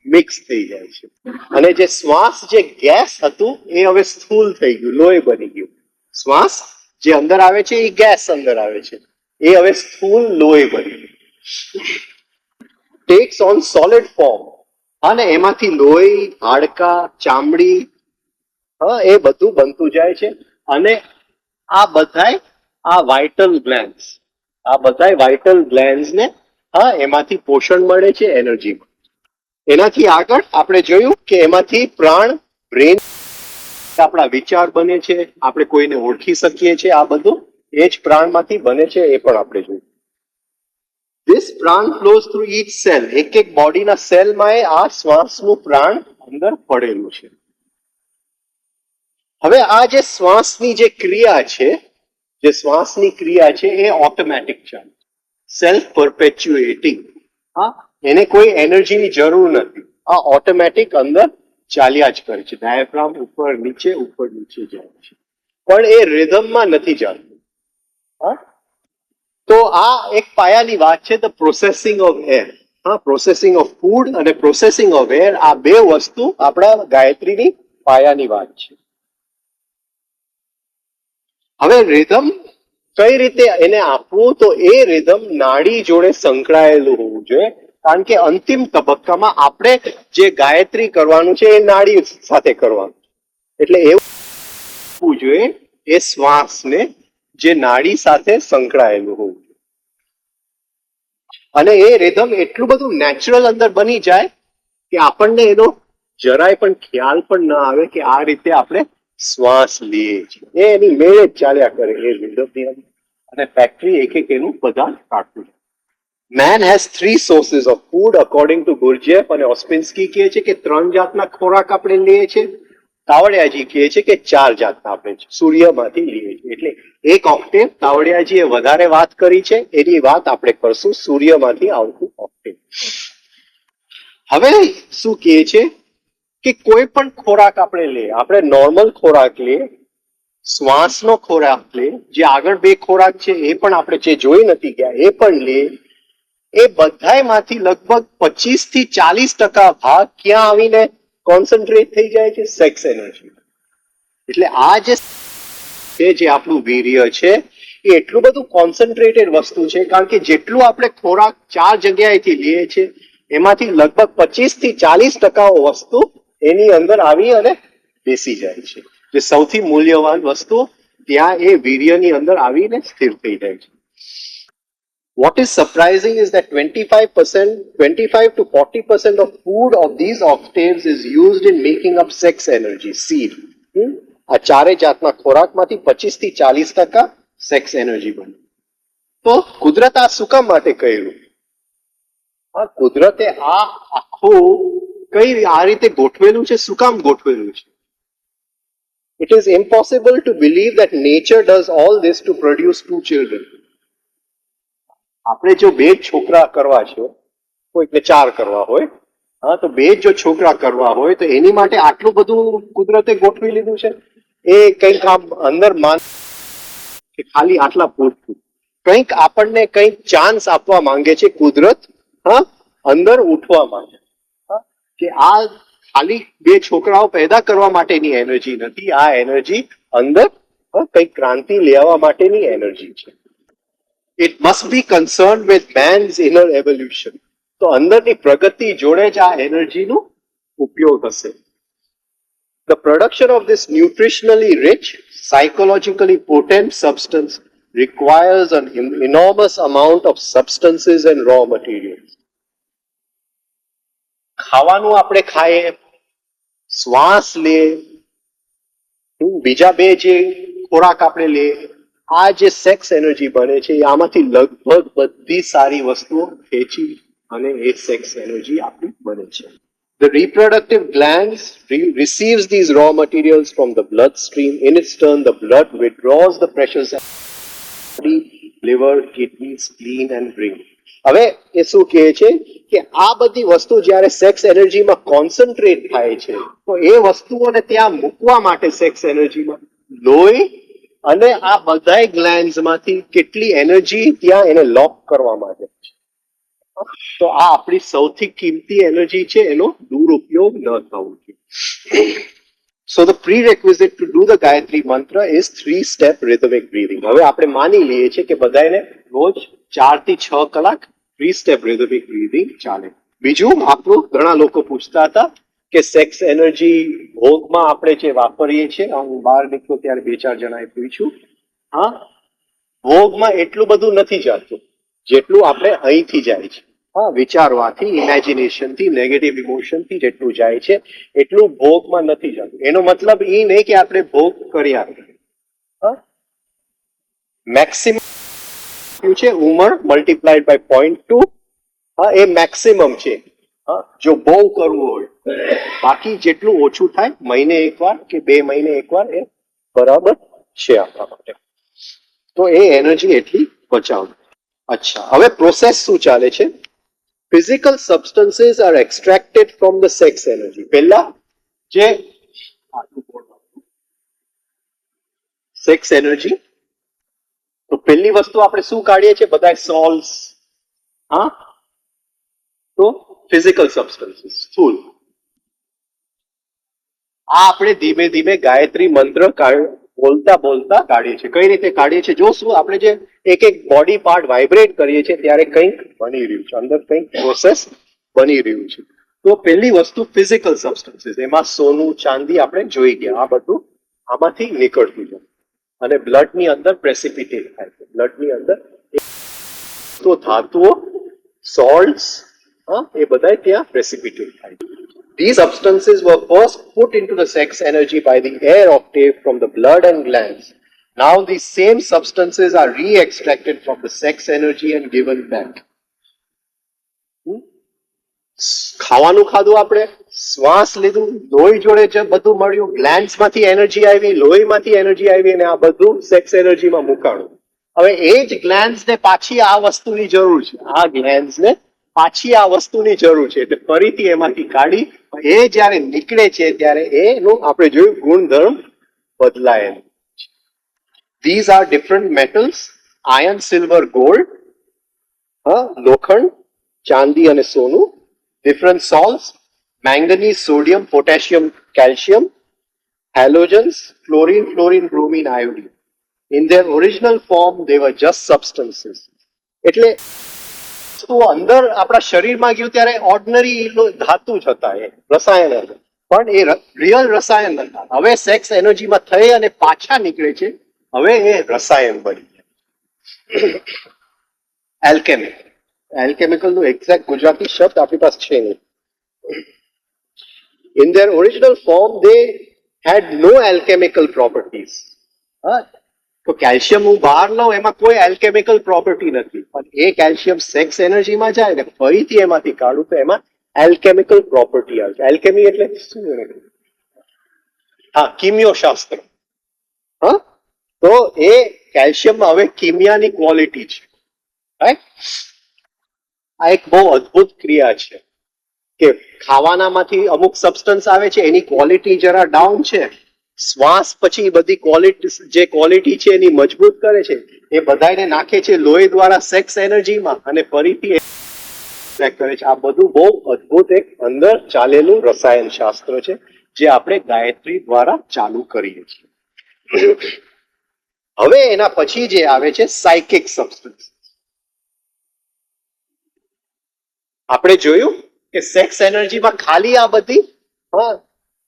મિક્સ થઈ જાય છે. અને જે શ્વાસ જે ગેસ હતું એ હવે સ્થૂલ થઈ ગયું, લોહી બની ગયું. શ્વાસ જે અંદર આવે છે એ ગેસ અંદર આવે છે, એ હવે સ્થૂલ લોહી બની ગયું. Tax on solid form. અને એમાંથી લોહી, હાડકા, ચામડી, એ બધું બનતું જાય છે. અને આ બધાય આ વાઇટલ ગ્લેન્ડ્સ, આ બધાય વાઇટલ ગ્લેન્ડ્સ ને એમાંથી પોષણ મળે છે, એનર્જી. એનાથી આગળ આપણે જોયું કે એમાંથી પ્રાણ, બ્રેન, આપણા વિચાર બને છે, આપણે કોઈને ઓળખી શકીએ છીએ, આ બધું એ જ પ્રાણમાંથી બને છે, એ પણ આપણે જોયું. This prana flows through each cell. એક એક બોડીના સેલમાં આ શ્વાસનું પ્રાણ અંદર પડેલું છે. હવે આ જે શ્વાસની જે ક્રિયા છે, જે શ્વાસની ક્રિયા છે એ ઓટોમેટિક ચાલે, સેલ્ફ પરપેચ્યુએટિંગ. એને કોઈ એનર્જીની જરૂર નથી, આ ઓટોમેટિક અંદર ચાલ્યા જ કરે છે. ડાયાફ્રામ ઉપર નીચે જાય છે, પણ એ રિધમમાં નથી ચાલતું. તો આ એક પાયાની વાત છે, the processing of air. Processing of food અને પ્રોસેસિંગ ઓફ એર, આ બે વસ્તુ આપણા ગાયત્રીની પાયાની વાત છે. હવે રિધમ કઈ રીતે એને આપવું, તો એ રિધમ નાડી જોડે સંકળાયેલું હોવું જોઈએ. કારણ કે અંતિમ તબક્કામાં આપણે જે ગાયત્રી કરવાનું છે એ નાડી સાથે કરવાનું. એટલે એવું હોવું જોઈએ એ શ્વાસને જે નાડી સાથે સંકળાયેલું હોવું જોઈએ. અને એ રિધમ એટલું બધું નેચરલ અંદર બની જાય કે આપણને એનો જરાય પણ ખ્યાલ પણ ના આવે કે આ રીતે આપણે શ્વાસ લઈએ છીએ. એની મેળે જ ચાલ્યા કરે એ રિધમની અંદર. અને ફેક્ટરી એક એક એનું બધા કાઢતું જાય. Man has three sources of food according to Gurdjieff અને ઓસ્પિન્સ્કી કહે છે કે 3 જાતના ખોરાક આપણે લઈએ છીએ. તાવડિયાજી કહે છે કે 4 જાતના આપણે સૂર્યમાંથી લઈએ છીએ. એટલે એક ઓક્ટેવ તાવડિયાજીએ વધારે વાત કરી છે, એની વાત આપણે કરશું સૂર્યમાંથી આવતું ઓક્ટેવ. હવે શું કહે છે કે કોઈ પણ ખોરાક આપણે લઈએ, આપણે નોર્મલ ખોરાક લઈએ, શ્વાસનો ખોરાક લઈએ, જે આગળ 2 ખોરાક છે એ પણ આપણે જે જોઈ નથી ગયા એ પણ લઈએ, એ બધાયમાંથી લગભગ 25 થી 40% ભાગ ક્યાં આવીને કોન્સન્ટ્રેટ થઈ જાય છે? Sex energy. એટલે આ જે આપણું વીર્ય છે એ એટલું બધું કોન્સન્ટ્રેટેડ વસ્તુ છે, કારણ કે જેટલું આપણે ખોરાક 4 જગ્યાએથી લઈએ છીએ એમાંથી લગભગ 25 થી 40% વસ્તુ એની અંદર આવી અને બેસી જાય છે. જે સૌથી મૂલ્યવાન વસ્તુ ત્યાં એ વીર્યની અંદર આવીને સ્થિર થઈ જાય છે. What is surprising is that 25 to 40% of food of these octaves is used in making up sex energy, seed. આ 4 જાતના ખોરાકમાંથી 25 થી 40% સેક્સ એનર્જી બને. તો કુદરત આ શું કામ માટે કર્યું? કુદરતે આ આખું કઈ આ રીતે ગોઠવેલું છે? શું કામ ગોઠવેલું છે? It is impossible to believe that nature does all this to produce 2 children. આપણે જો 2 છોકરા કરવા છે, કોઈકને 4 કરવા હોય, તો 2 જો છોકરા કરવા હોય તો એની માટે આટલું બધું કુદરતે ગોઠવી લીધું છે. એ કંઈક આમ અંદર માન કે ખાલી આટલા પૂરતું કંઈક આપણને કંઈક ચાન્સ આપવા માંગે છે કુદરત, અંદર ઉઠવા માટે, કે આ ખાલી 2 છોકરાઓ પેદા કરવા માટેની એનર્જી નથી, આ એનર્જી અંદર કંઈક ક્રાંતિ લેવા માટેની એનર્જી છે. It must be concerned with man's inner evolution. તો અંદરની પ્રગતિ જોડે જ આ એનર્જીનો ઉપયોગ હશે. The production of this nutritionally rich, psychologically potent substance requires an enormous amount of substances and raw materials. ખાવાનું આપણે ખાઈએ, શ્વાસ લે, બીજા 2 જે ખોરાક આપણે લઈએ, આ જે સેક્સ એનર્જી બને છે આમાંથી લગભગ બધી સારી વસ્તુઓ ખેંચી અને એ સેક્સ એનર્જી આપણી બને છે. The reproductive glands receives these raw materials from the bloodstream. In its turn, the blood withdraws the precious liver, kidneys, spleen and brain. હવે એ શું કહે છે કે આ બધી વસ્તુ જ્યારે સેક્સ એનર્જીમાં કોન્સન્ટ્રેટ થાય છે તો એ વસ્તુઓને ત્યાં મૂકવા માટે સેક્સ એનર્જીમાં લોહી અને આ બધાય ગ્લેન્ડ્સ માંથી કેટલી એનર્જી ત્યાં એને લોક કરવા માટે છે. તો આ આપણી સૌથી કિંમતી એનર્જી છે, એનો દુરુપયોગ ન થવો જોઈએ. So the prerequisite to do the Gayatri mantra is 3-step rhythmic breathing. હવે આપણે માની લઈએ છીએ કે બધાને રોજ 4 થી 6 કલાક 3-step rhythmic breathing ચાલે. બીજું, આપણું ઘણા લોકો પૂછતા હતા કે સેક્સ એનર્જી ભોગમાં આપણે જે વાપરીએ છીએ, હું બહાર નીકળ્યો ત્યારે 2-4 જણાએ પૂછ્યું, ભોગમાં એટલું બધું નથી જતું જેટલું આપણે અહીંથી જાય છે. વિચારવાથી, ઇમેજિનેશનથી, નેગેટિવ ઇમોશનથી જેટલું જાય છે એટલું ભોગમાં નથી જતું. એનો મતલબ એ નહીં કે આપણે ભોગ કર્યા. મેક્સિમમ છે ઉંમર મલ્ટીપ્લાઈડ બાય 0.2, એ મેક્સિમમ છે જો બહુ કરવું હોય. બાકી જેટલું ઓછું થાય, મહિને એકવાર કે 2 મહિને એકવાર, એ બરાબર છે આપણા માટે. તો એ એનર્જી એટલી બચાવ. અચ્છા, હવે પ્રોસેસ શું ચાલે છે? Physical substances are extracted from the sex energy. પહેલા જે સેક્સ એનર્જી, તો પહેલી વસ્તુ આપણે શું કાઢીએ છીએ? બધા સોલ્સ, તો ફિઝિકલ સબસ્ટન્સીસ, સ્થૂલ. આ આપણે ધીમે ધીમે ગાયત્રી મંત્ર બોલતા બોલતા કાઢીએ છીએ. કઈ રીતે કાઢીએ છીએ જોશું. આપણે જે એક એક બોડી પાર્ટ વાઇબ્રેટ કરીએ છીએ ત્યારે કંઈક બની રહ્યું છે, અંદર કંઈક પ્રોસેસ બની રહ્યું છે. તો પહેલી વસ્તુ ફિઝિકલ સબસ્ટન્સીસ, એમાં સોનું ચાંદી આપણે જોઈ ગયા, આ બધું આમાંથી નીકળતું જાય અને બ્લડની અંદર પ્રેસિપિટેટ થાય છે. બ્લડની અંદર તો ધાતુઓ, સોલ્ટ્સ, એ બધા ત્યાં precipitate થાય છે. These substances were first put into the sex energy by the air octave from the blood and glands. Now these same substances are re-extracted from the sex energy and given back. ખાવાનું ખાધું આપણે, શ્વાસ લીધું, લોહી જોડે જે બધું મળ્યું, ગ્લેન્ડ્સ માંથી એનર્જી આવી, લોહીમાંથી એનર્જી આવી અને આ બધું સેક્સ એનર્જીમાં મુકાણું. હવે એ જ ગ્લેન્ડ્સ ને પાછી આ વસ્તુની જરૂર છે, આ ગ્લેન્ડ્સ ને પાછી આ વસ્તુની જરૂર છે, એટલે ફરીથી એમાંથી કાઢી એ જ્યારે નીકળે છે ત્યારે એનું આપણે જોયું ગુણધર્મ બદલાયેલું. These are different metals, iron, silver, gold, લોખંડ, ચાંદી અને સોનું. Different salts, manganese, sodium, potassium, calcium, halogens, chlorine, fluorine, bromine, iodine. In their original form, they were just substances. એટલે તો અંદર આપણા શરીરમાં ગયું ત્યારે ઓર્ડિનરી ધાતુ જ હતા, એ રસાયણ હતા, પણ એ રિયલ રસાયણ હતા. હવે સેક્સ એનર્જીમાં થઈ અને પાછા નીકળે છે, હવે એ રસાયણ બની જાય. એલ્કેમી, alchemical નું એક્ઝેક્ટ ગુજરાતી શબ્દ આપણી પાસે છે નહીં. In their original form they had no alchemical properties. તો કેલ્શિયમ હું બહાર લઉં એમાં કોઈ alchemical property નથી, પણ એ કેલ્શિયમ સેક્સ એનર્જીમાં જાય ને ફરીથી એમાંથી કાઢું તો એમાં alchemical property આવે છે. alchemy એટલે શું? કિમિયોશાસ્ત્ર. તો એ કેલ્શિયમમાં હવે કિમિયાની ક્વોલિટી છે, રાઈટ? આ એક બહુ અદ્ભુત ક્રિયા છે કે ખાવાનામાંથી અમુક સબસ્ટન્સ આવે છે, એની ક્વોલિટી જરા ડાઉન છે, શ્વાસ પછી બધી ક્વોલિટી છે એની મજબૂત કરે છે, એ બધાને નાખે છે લોહી દ્વારા સેક્સ એનર્જીમાં અને ફરીથી કરે છે. આ બધું બહુ અદ્ભુત એક અંદર ચાલેલું રસાયણ શાસ્ત્ર છે જે આપણે ગાયત્રી દ્વારા ચાલુ કરીએ છીએ. હવે એના પછી જે આવે છે સાયકિક સબસ્ટન્સ. આપણે જોયું કે સેક્સ એનર્જીમાં ખાલી આ બધી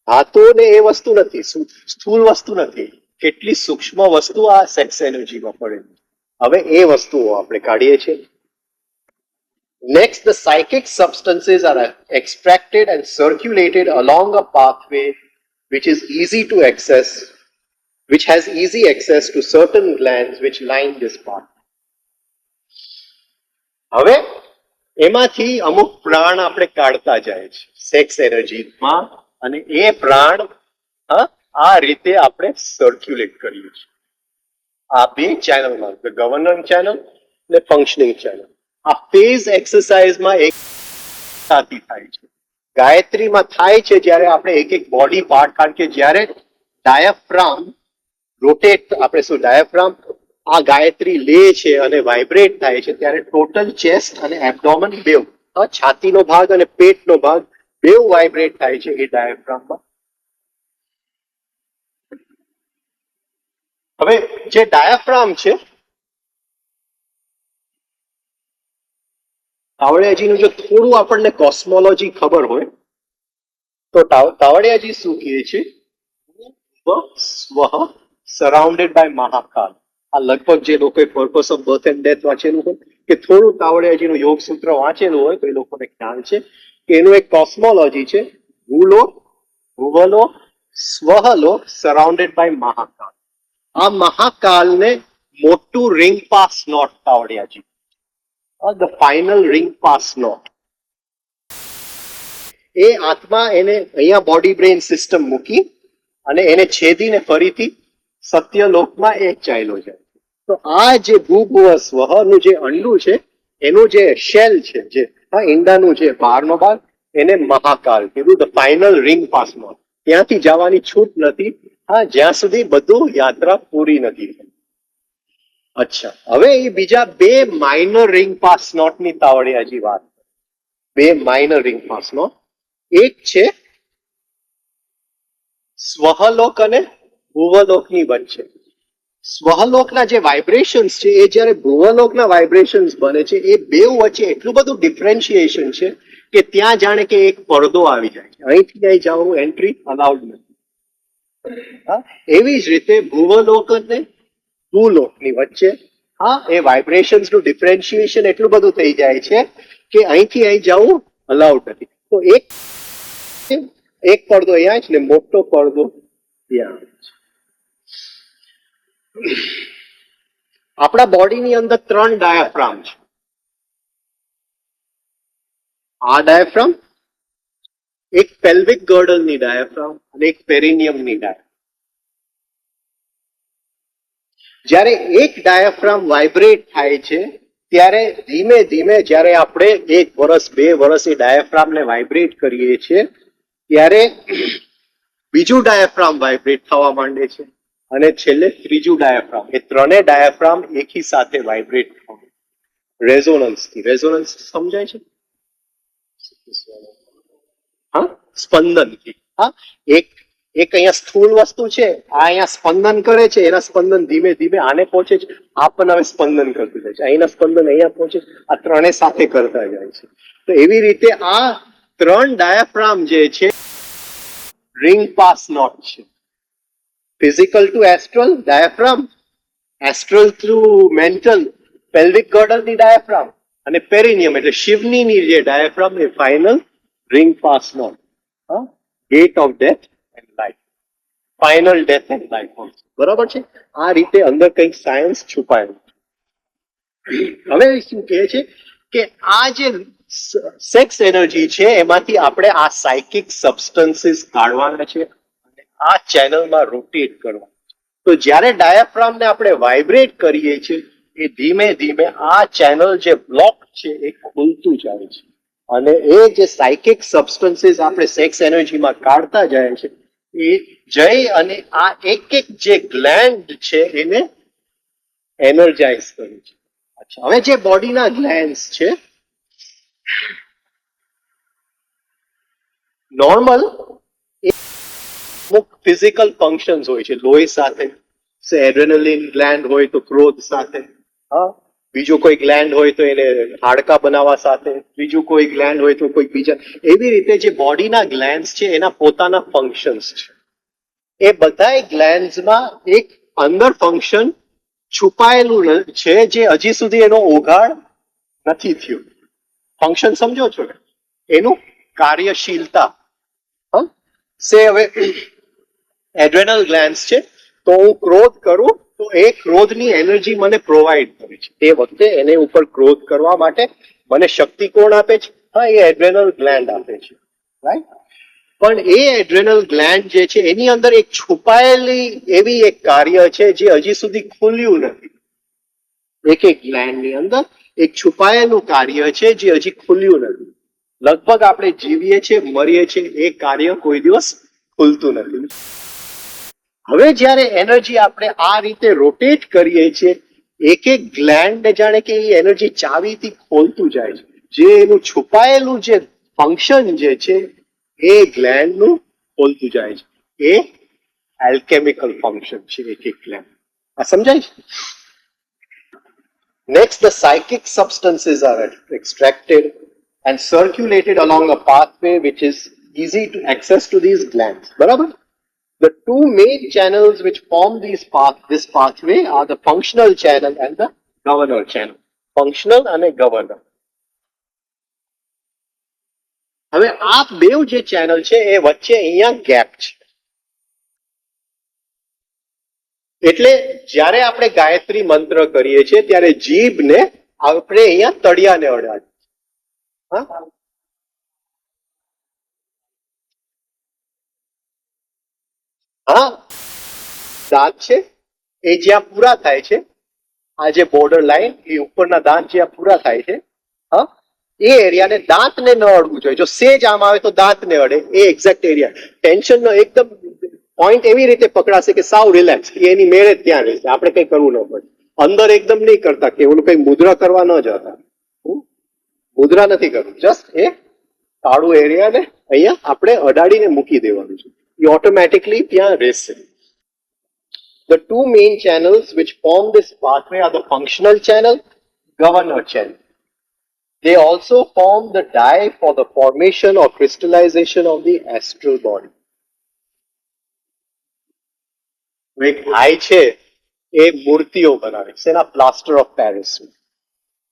ધાતુઓ ને એ વસ્તુ નથી, સ્થૂળ વસ્તુ નથી, કેટલી સૂક્ષ્મ વસ્તુ આ સેક્સ એનર્જીમાં પડે. હવે એ વસ્તુઓ આપણે કાઢીએ છીએ. Next, the psychic substances are extracted and circulated along a pathway which is easy to access, which has easy access to certain glands which line this path. હવે એમાંથી અમુક પ્રાણ આપણે કાઢતા જાય છે સેક્સ એનર્જીમાં અને એ પ્રાણ આ રીતે આપણે સર્ક્યુલેટ કરીએ છીએ આ બે ચેનલમાં, ગવર્નર ચેનલ અને ફંક્શનિંગ ચેનલ. આ ફેઝ એક્સરસાઇઝમાં એક સાથે થાય છે. ગાયત્રીમાં થાય છે જ્યારે આપણે એક એક બોડી પાર્ટ, કારણ કે જ્યારે ડાયાફ્રામ રોટેટ, આપણે શું ડાયાફ્રામ આ ગાયત્રી લે છે અને વાઇબ્રેટ થાય છે ત્યારે ટોટલ ચેસ્ટ અને એબ્ડોમન બેવ, છાતીનો ભાગ અને પેટનો ભાગ બેવ વાઇબ્રેટ થાય છે એ ડાયાફ્રામમાં. હવે જે ડાયાફ્રામ છે, તાવડિયાજીનું જો થોડું આપણને કોસ્મોલોજી ખબર હોય તો તાવડિયાજી શું કહે છે? સ્વ સરાઉન્ડેડ બાય મહાકાલ. આ લગભગ જે લોકોએ purpose of birth and death વાંચેલું હોય કે થોડું તાવડિયાજીનું યોગ સૂત્ર વાંચેલું હોય તો એ લોકોને ખ્યાલ છે કે એનું એક કોસ્મોલોજી છે, ભૂલોક, ભુવલોક, સ્વહલોક સરાઉન્ડેડ બાય મહાકાલ. આ મહાકાલને મોટું રિંગ પાસ નોટ તાવડિયાજી, the final ring pass not. એ આત્મા એને અહીંયા બોડી બ્રેઇન સિસ્ટમ મૂકી અને એને છેદીને ફરીથી સત્યલોકમાં એ ચાલ્યો જાય. તો આ જે ભૂભુવ સ્વહનું જે અંડું છે એનું જે શેલ છે, જે ઈંડાનું જે બહારનો ભાગ, એને મહાકાલ કીધું, the final ring pass not. ત્યાંથી જવાની છૂટ નથી જ્યાં સુધી બધું યાત્રા પૂરી નથી થઈ. અચ્છા, હવે એ બીજા બે માઇનર રિંગ પાસ નોટ ની તાવડિયાજી વાત. બે માઇનર રિંગ પાસ નોટ, એક છે સ્વહલોક અને ભુવલોકની વચ્ચે. સ્વહલોકના જે વાઇબ્રેશન્સ છે એ જ્યારે ભુવલોકના વાઇબ્રેશન્સ બને છે એ બે વચ્ચે એટલું બધું ડિફરન્શિએશન છે કે ત્યાં જાણે કે એક પડદો આવી જાય છે, અહીંથી અહીં જવાનું એન્ટ્રી અલાઉડ નથી. હા, એવી જ રીતે ભૂવલોક અને ભૂલોકની વચ્ચે એ વાઇબ્રેશન્સ નું ડિફરન્શિએશન એટલું બધું થઈ જાય છે કે અહીંથી અહીં જવું અલાઉડ નથી. તો એક પડદો અહીંયા છે ને મોટો પડદો ત્યાં છે. આપણા બોડીની અંદર 3 ડાયાફ્રામ છે. આ ડાયાફ્રામ, એક પેલ્વિક ગર્ડલની ડાયાફ્રામ અને એક પેરિનિયમની ડાયાફ્રામ. જ્યારે એક ડાયાફ્રામ વાઇબ્રેટ થાય છે ત્યારે ધીમે ધીમે જ્યારે આપણે 1 વર્ષ 2 વર્ષ એ ડાયાફ્રામને વાઇબ્રેટ કરીએ છીએ ત્યારે બીજું ડાયાફ્રામ વાઇબ્રેટ થવા માંડે છે અને છેલ્લે ત્રીજું ડાયાફ્રામ. એ ત્રણેય ડાયાફ્રામ એકી સાથે વાઇબ્રેટ થવા રેઝોનન્સથી. રેઝોનન્સ સમજાય છે? હા, સ્પંદનથી. હા, એક અહીંયા સ્થૂળ વસ્તુ છે, આ અહીંયા સ્પંદન કરે છે, એના સ્પંદન ધીમે ધીમે આને પહોંચે છે, આ પણ હવે સ્પંદન કરતું જાય છે, અહીંના સ્પંદન અહીંયા પહોંચે છે, આ ત્રણેય સાથે કરતા જાય છે. તો એવી રીતે આ 3 ડાયાફ્રામ જે છે રિંગ પાસ નોટ છે. Physical to astral diaphragm, astral to mental pelvic ગર્ડલની ડાયાફ્રામ અને પેરિનિયમ એટલે શિવની જે ડાયાફ્રામ એ final ring pass not. Gate of death and life, final death and life. બરાબર છે? આ રીતે અંદર કંઈક સાયન્સ છુપાયેલું. હવે શું કહે છે કે આ જે સેક્સ એનર્જી છે એમાંથી આપણે આ સાયકિક સબસ્ટન્સીસ કાઢવાના છે અને આ ચેનલમાં રોટેટ કરવાના છે. તો જ્યારે ડાયાફ્રામને આપણે વાઇબ્રેટ કરીએ છીએ એ ધીમે ધીમે આ ચેનલ જે બ્લોક છે એ ખુલતું જાય છે અને એ જે સાયકિક સબસ્ટન્સીસ આપણે સેક્સ એનર્જીમાં કાઢતા જાય છે એ જઈ અને આ એક જે ગ્લેન્ડ છે એને એનર્જાઇઝ કરે છે. અચ્છા, હવે જે બોડીના ગ્લેન્ડ્સ છે નોર્મલ અમુક ફિઝિકલ ફંક્શન્સ હોય છે લોહી સાથે. એડ્રેનલિન ગ્લેન્ડ હોય તો ક્રોધ સાથે, હા, બીજું કોઈ ગ્લેન્ડ હોય તો એને હાડકા બનાવવા સાથે, બીજું કોઈ ગ્લેન્ડ હોય તો કોઈ બીજા. એવી રીતે જે બોડીના ગ્લેન્ડ્સ છે એના પોતાના ફંક્શન્સ છે. એ બધાય ગ્લેન્ડ્સમાં એક અંદર ફંક્શન છુપાયેલું છે જે હજી સુધી એનો ઉઘાડ નથી થયો. ફંક્શન સમજો છો ને? એનું કાર્યશીલતા. સે હવે એડ્રેનલ ગ્લેન્ડ્સ છે તો હું ક્રોધ કરું તો એ ક્રોધની એનર્જી મને પ્રોવાઈડ કરે છે. એ વખતે એને ઉપર ક્રોધ કરવા માટે મને શક્તિ કોણ આપે છે? હા, એ એડ્રેનલ ગ્લેન્ડ આપે છે, રાઈટ? પણ એ એડ્રેનલ ગ્લેન્ડ જે છે એની અંદર એક છુપાયેલી એવી એક કાર્ય છે જે હજી સુધી ખુલ્યું નથી. એક ગ્લેન્ડની અંદર એક છુપાયેલું કાર્ય છે જે હજી ખુલ્યું નથી. લગભગ આપણે જીવીએ છીએ, મરીએ છીએ, એ કાર્ય કોઈ દિવસ ખુલતું નથી. હવે જ્યારે એનર્જી આપણે આ રીતે રોટેટ કરીએ છીએ એક ગ્લેન્ડ જાણે કે એ એનર્જી ચાવીથી ખોલતું જાય છે. જે એનું છુપાયેલું જે ફંક્શન જે છે એ ગ્લેન્ડનું ખોલતું જાય છે. એ એલ્કેમિકલ ફંક્શન છે એક ગ્લેન્ડ. આ સમજાય છે? Next, the psychic substances are extracted and circulated along a pathway which is easy to access to these glands. બરાબર? The two main channels which form this pathway are the functional channel and the governor channel. Functional and a governor. હવે આ બેવ જે channel છે એ વચ્ચે અહીંયા gap છે. એટલે જ્યારે આપણે ગાયત્રી મંત્ર કરીએ છીએ ત્યારે જીભને આપણે અહીંયા તળિયાને અડાડીએ. હા, દાંત છે એ જ્યાં પૂરા થાય છે, આ જે બોર્ડર લાઈન એ ઉપરના દાંત જ્યાં પૂરા થાય છે, હા, એ એરિયાને દાંતને ન અડવું જોઈએ. જો સેજ આમ આવે તો દાંતને અડે. એ એક્ઝેક્ટ એરિયા ટેન્શનનો એકદમ પોઈન્ટ એવી રીતે પકડાશે કે સાવ રિલેક્સ, એની મેળે ત્યાં રહેશે, આપણે કઈ કરવું ન પડે. અંદર એકદમ નહીં કરતા કે ઓલું કઈ મુદ્રા કરવા ન જતા. મુદ્રા નથી કરવું, જસ્ટ એ કાળું એરિયાને અહીંયા આપણે અડાડીને મૂકી દેવાનું છે. એ ઓટોમેટિકલી ત્યાં રહેશે. The two main channels which form this pathway are the functional channel, governor channel. They also form the dye for the formation or crystallization of the astral body. એક ભાઈ છે એ મૂર્તિઓ બનાવે છે એના પ્લાસ્ટર ઓફ પેરિસ.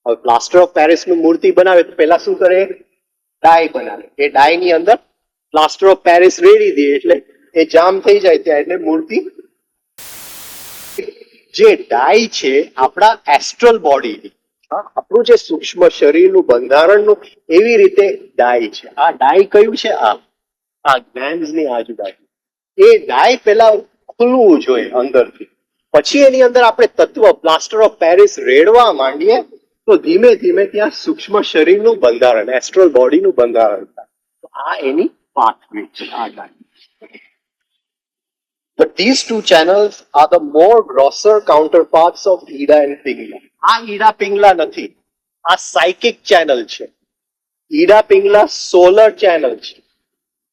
હવે plaster of Paris નું મૂર્તિ બનાવે તો પેલા શું કરે, ડાય બનાવે. એ ડાય ની અંદર પ્લાસ્ટર ઓફ પેરિસ રેડી દે એટલે એ જામ થઈ જાય ત્યાં એટલે મૂર્તિ. જે ડાય છે આપણા એસ્ટ્રલ બોડીની, આપણું જે સૂક્ષ્મ શરીરનું બંધારણનું એવી રીતે ડાય છે. આ ડાય કયું છે, આ ગ્લેન્ડ્સની આજુબાજુ એ ડાય પેલા ખુલવું જોઈએ અંદરથી, પછી એની અંદર આપણે તત્વ પ્લાસ્ટર ઓફ પેરિસ રેડવા માંડીએ તો ધીમે ધીમે ત્યાં સૂક્ષ્મ શરીરનું બંધારણ, એસ્ટ્રલ બોડીનું બંધારણ થાય. તો આ એની પાથવે છે, આ ડાય. But these two channels are the more grosser counterparts of Ida and Pingla. આ ઈડા પિંગલા નથી, આ સાયકિક ચેનલ છે. ઈડા પિંગલા સોલર ચેનલ છે.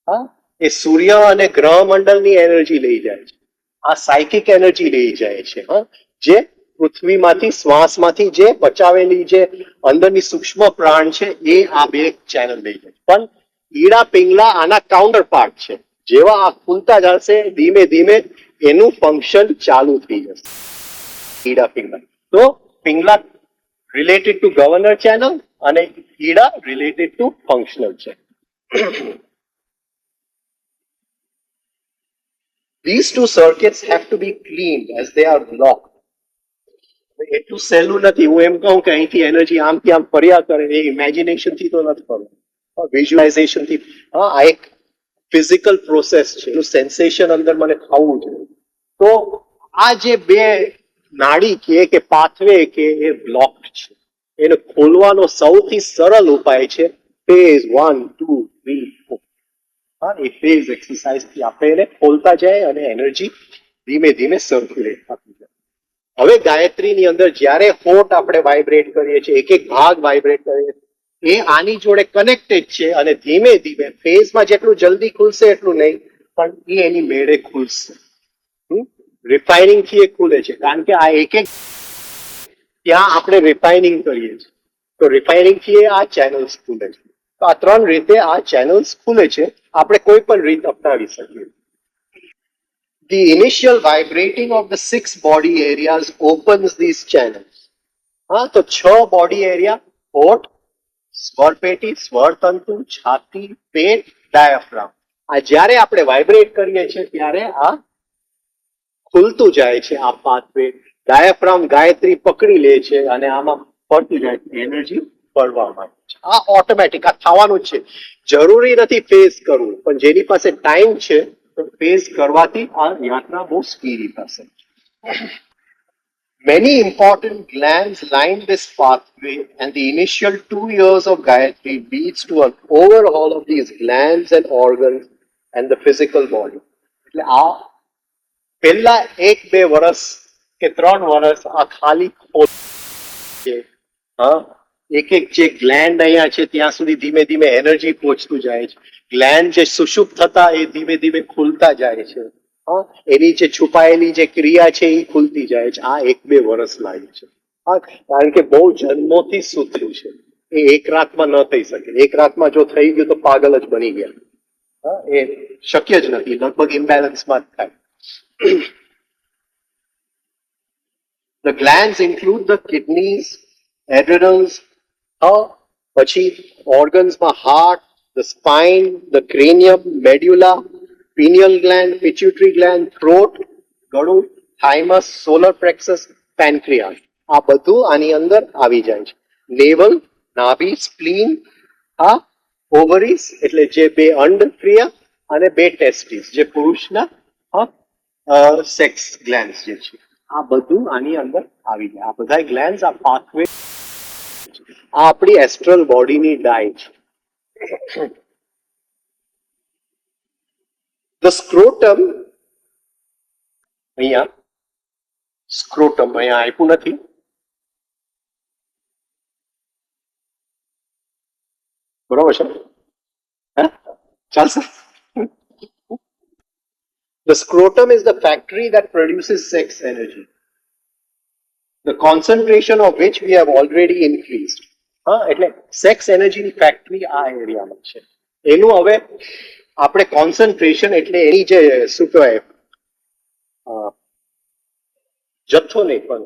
હા, એ સૂર્ય અને ગ્રહ મંડળની એનર્જી લઈ જાય છે. આ સાયકિક એનર્જી લઈ જાય છે. હા, જે પૃથ્વીમાંથી શ્વાસમાંથી જે બચાવેલી જે અંદરની સૂક્ષ્મ પ્રાણ છે એ આ બે ચેનલ લઈ જાય. પણ ઈડા પિંગલા આના કાઉન્ટર પાર્ટ છે. જેવા આ ખુલતા જશે ધીમે ધીમે એનું ફંક્શન ચાલુ થઈ જશે. ઈડા પિંગલા તો Pingala related to governor channel અને Ida related to functional channel. These two circuits have to be cleaned as they are blocked. એટલું સહેલું નથી. હું એમ કહું કે અહીંથી એનર્જી આમથી આમ ફર્યા કરે, એ ઇમેજિનેશન થી તો નથી ફરવું, વિઝ્યુલાઇઝેશન થી. હા, આ એક ફિઝિકલ પ્રોસેસ છે, એનું સેન્સેશન અંદર મને ખાવું જોઈએ. તો આ જે બે નાડી કે પાથવે કે એ બ્લોક્ડ છે, એને ખોલવાનો સૌથી સરળ ઉપાય છે ફેઝ 1, 2, 3, 4. હા, એ ફેઝ એક્સરસાઇઝ થી આપણે એને ખોલતા જાય અને એનર્જી ધીમે ધીમે સર્ક્યુલેટ થતી જાય. હવે ગાયત્રીની અંદર જ્યારે હોઠ આપણે વાઇબ્રેટ કરીએ છીએ, એક એક ભાગ વાઇબ્રેટ કરીએ છીએ, એ આની જોડે કનેક્ટેડ છે અને ધીમે ધીમે ફેઝમાં જેટલું જલ્દી ખુલશે એટલું નહીં, પણ એ એની મેળે ખુલશે. રિફાઇનિંગ થી એ ખુલે છે, કારણ કે આ એક એક ત્યાં આપણે રિફાઇનિંગ કરીએ છીએ, તો રિફાઇનિંગ થી આ ચેનલ્સ ખુલે છે. તો આ ત્રણ રીતે આ ચેનલ્સ ખુલે છે. આપણે કોઈ પણ રીત અપનાવી શકીએ. The initial vibrating of the 6 body areas opens these channels. હા, તો 6 બોડી એરિયા, હોઠ, સ્વરપેટી, સ્વરતંતુ, છાતી, પેટ, ડાયાફ્રામ. આ જ્યારે આપણે વાઇબ્રેટ કરીએ છીએ ત્યારે આ ખુલતું જાય છે. આ પાથવે ડાયાફ્રામ ગાયત્રી પકડી લે છે અને આમાં ફરતી જાય છે, એનર્જી ફરવા માંડે છે. આ ઓટોમેટિક આ થવાનું જ છે. જરૂરી નથી ફેઝ કરવું, પણ જેની પાસે ટાઈમ છે તો ફેઝ કરવાથી આ યાત્રા બહુ સ્પીડી થશે. Many important glands line this pathway, and the initial 2 years of Gayatri leads to an overhaul of these glands and organs and the physical body. એટલે આ પહેલા 1-2 વર્ષ કે 3 વર્ષ આ ખાલી છે. હા, એક એક જે ગ્લેન્ડ અહીંયા છે ત્યાં સુધી ધીમે ધીમે એનર્જી પહોંચતું જાય છે. ગ્લેન્ડ જે સુષુપ્ત થતા એ ધીમે ધીમે ખુલતા જાય છે. હા, એની જે છુપાયેલી જે ક્રિયા છે એ ખુલતી જાય છે. આ 1-2 વર્ષ લાગે છે. હા, કારણ કે બહુ જન્મોથી સૂતર્યું છે, એ એક રાતમાં ન થઈ શકે. એક રાતમાં જો થઈ ગયું તો પાગલ જ બની ગયા. હા, એ શક્ય જ નથી, લગભગ ઇમ્બેલેન્સમાં જ થાય. The glands include the kidneys, adrenals, પછી organsમાં heart, the spine, the cranium, medulla, pineal gland, pituitary gland, throat, ગળું, thymus, solar plexus, pancreas. આ બધું આની અંદર આવી જાય છે. navel, નાભી, spleen, ovaries એટલે જે બે અંડક્રિયા અને બે ટેસ્ટિસ જે પુરુષના સેક્સ ગ્લેન્ડ્સ જે છે, આ બધું આની અંદર આવી જાય. આ બધા ગ્લેન્ડ્સ આ પાથવે આ આપણી એસ્ટ્રલ બોડીની ડાય છે. The scrotum, અહીંયા સ્ક્રોટમ અહીંયા આપ્યું નથી. બરોબર છે? ચાલશે. The scrotum is the factory that produces sex energy, the concentration of which we have already increased. હા, એટલે સેક્સ એનર્જીની ફેક્ટરી આ એરિયામાં છે. એનું હવે આપણે કોન્સન્ટ્રેશન એટલે એની જે શું કહેવાય જથ્થો નહીં પણ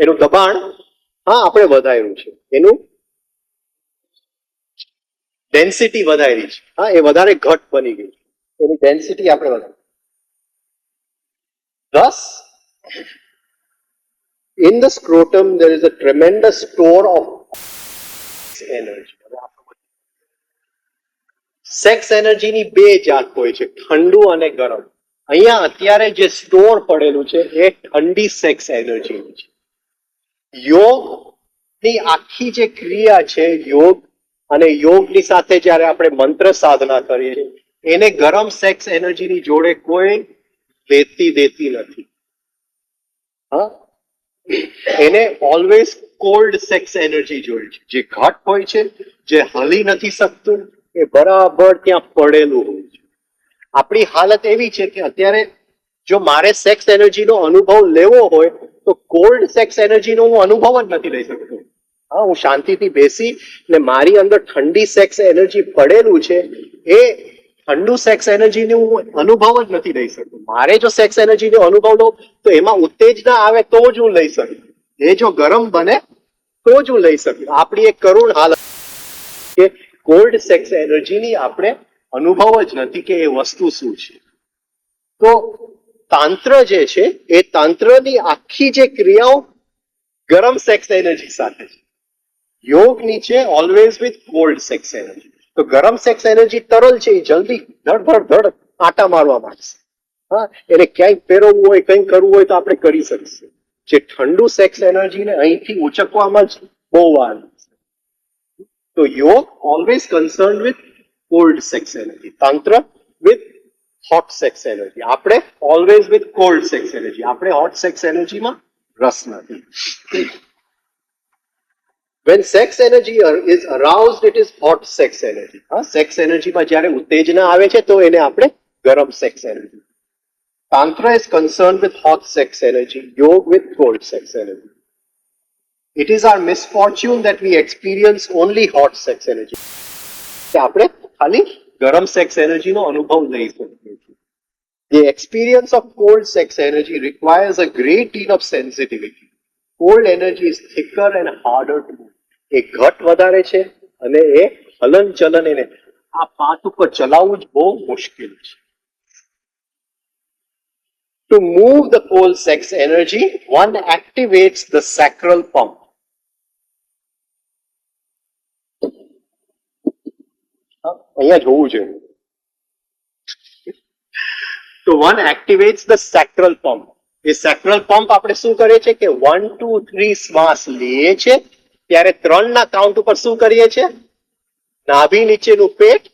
એનું દબાણ હા આપણે વધાર્યું છે, એનું ડેન્સિટી વધારી છે. હા, એ વધારે ઘટ બની ગઈ, એની ડેન્સિટી આપણે વધારી. Thus, in the scrotum there is a tremendous store of energy. Sex એનર્જીની બે જાત હોય છે, ઠંડુ અને ગરમ. અહીંયા અત્યારે જે સ્ટોર પડેલું છે એ ઠંડી સેક્સ એનર્જીનું છે. યોગની આખી જે ક્રિયા છે, યોગ અને યોગની સાથે જ્યારે આપણે મંત્ર સાધના કરીએ છીએ એને ગરમ સેક્સ એનર્જીની જોડે કોઈ દેતી નથી. હા, એને ઓલવેઝ કોલ્ડ સેક્સ એનર્જી જોઈએ છે. જે ઘટ હોય છે, જે હલી નથી શકતું, એ બરાબર ત્યાં પડેલું હોય છે. આપણી હાલત એવી છે કે અત્યારે જો મારે સેક્સ એનર્જીનો અનુભવ લેવો હોય તો કોલ્ડ સેક્સ એનર્જીનો હું અનુભવ જ નથી લઈ શકતો. હા, હું શાંતિથી બેસી ને મારી અંદર ઠંડી સેક્સ એનર્જી પડેલું છે એ ઠંડુ સેક્સ એનર્જીનો હું અનુભવ જ નથી લઈ શકતો. મારે જો સેક્સ એનર્જીનો અનુભવ લઉં તો એમાં ઉત્તેજના આવે તો જ હું લઈ શકું. એ જો ગરમ બને તો જ હું લઈ શકું. આપણી એક કરુણ હાલત કે કોલ્ડ સેક્સ એનર્જીની આપણે અનુભવ જ નથી કે એ વસ્તુ શું છે. તો તાંત્ર જે છે એ તાંત્રની આખી જે ક્રિયાઓ ગરમ સેક્સ એનર્જી સાથે છે. યોગની છે always with cold sex energy. તો ગરમ સેક્સ એનર્જી તરલ છે, એ જલ્દી ધડ આટા મારવા માંડશે. હા, એને ક્યાંય ફેરવવું હોય, કંઈ કરવું હોય તો આપણે કરી શકીશું. જે ઠંડુ સેક્સ એનર્જીને અહીંથી ઉચકવામાં જ બહુ વાર લાગશે. તો yoga always concern with cold sex energy, tantra with hot sex energy. આપણે always with cold sex energy. આપણે હોટ સેક્સ એનર્જીમાં રસ નથી. When sex energy is aroused, it is hot sex energy. હા, સેક્સ એનર્જીમાં જ્યારે ઉત્તેજના આવે છે તો એને આપણે ગરમ sex energy. Tantra is concerned with hot sex energy, yoga with cold sex energy. It is our misfortune that we experience only hot sex energy. આપણે ખાલી ગરમ સેક્સ એનર્જીનો અનુભવ લઈ શકીએ છીએ. The experience of cold sex energy requires a great deal of sensitivity. Cold energy is thicker and harder to move. એ ઘટ વધારે છે અને એ હલન ચલન એને આ પાથ ઉપર ચલાવવું જ બહુ મુશ્કેલ છે. To move the cold sex energy, one activates the sacral pump. અહીંયા જોવું છે. તો one activates the sacral pump. એ સેક્રલ પંપ આપણે શું કરીએ છીએ કે 1 2 3 શ્વાસ લઈએ છે ત્યારે 3 ના કાઉન્ટ ઉપર શું કરીએ છીએ, નાભી નીચેનું પેટ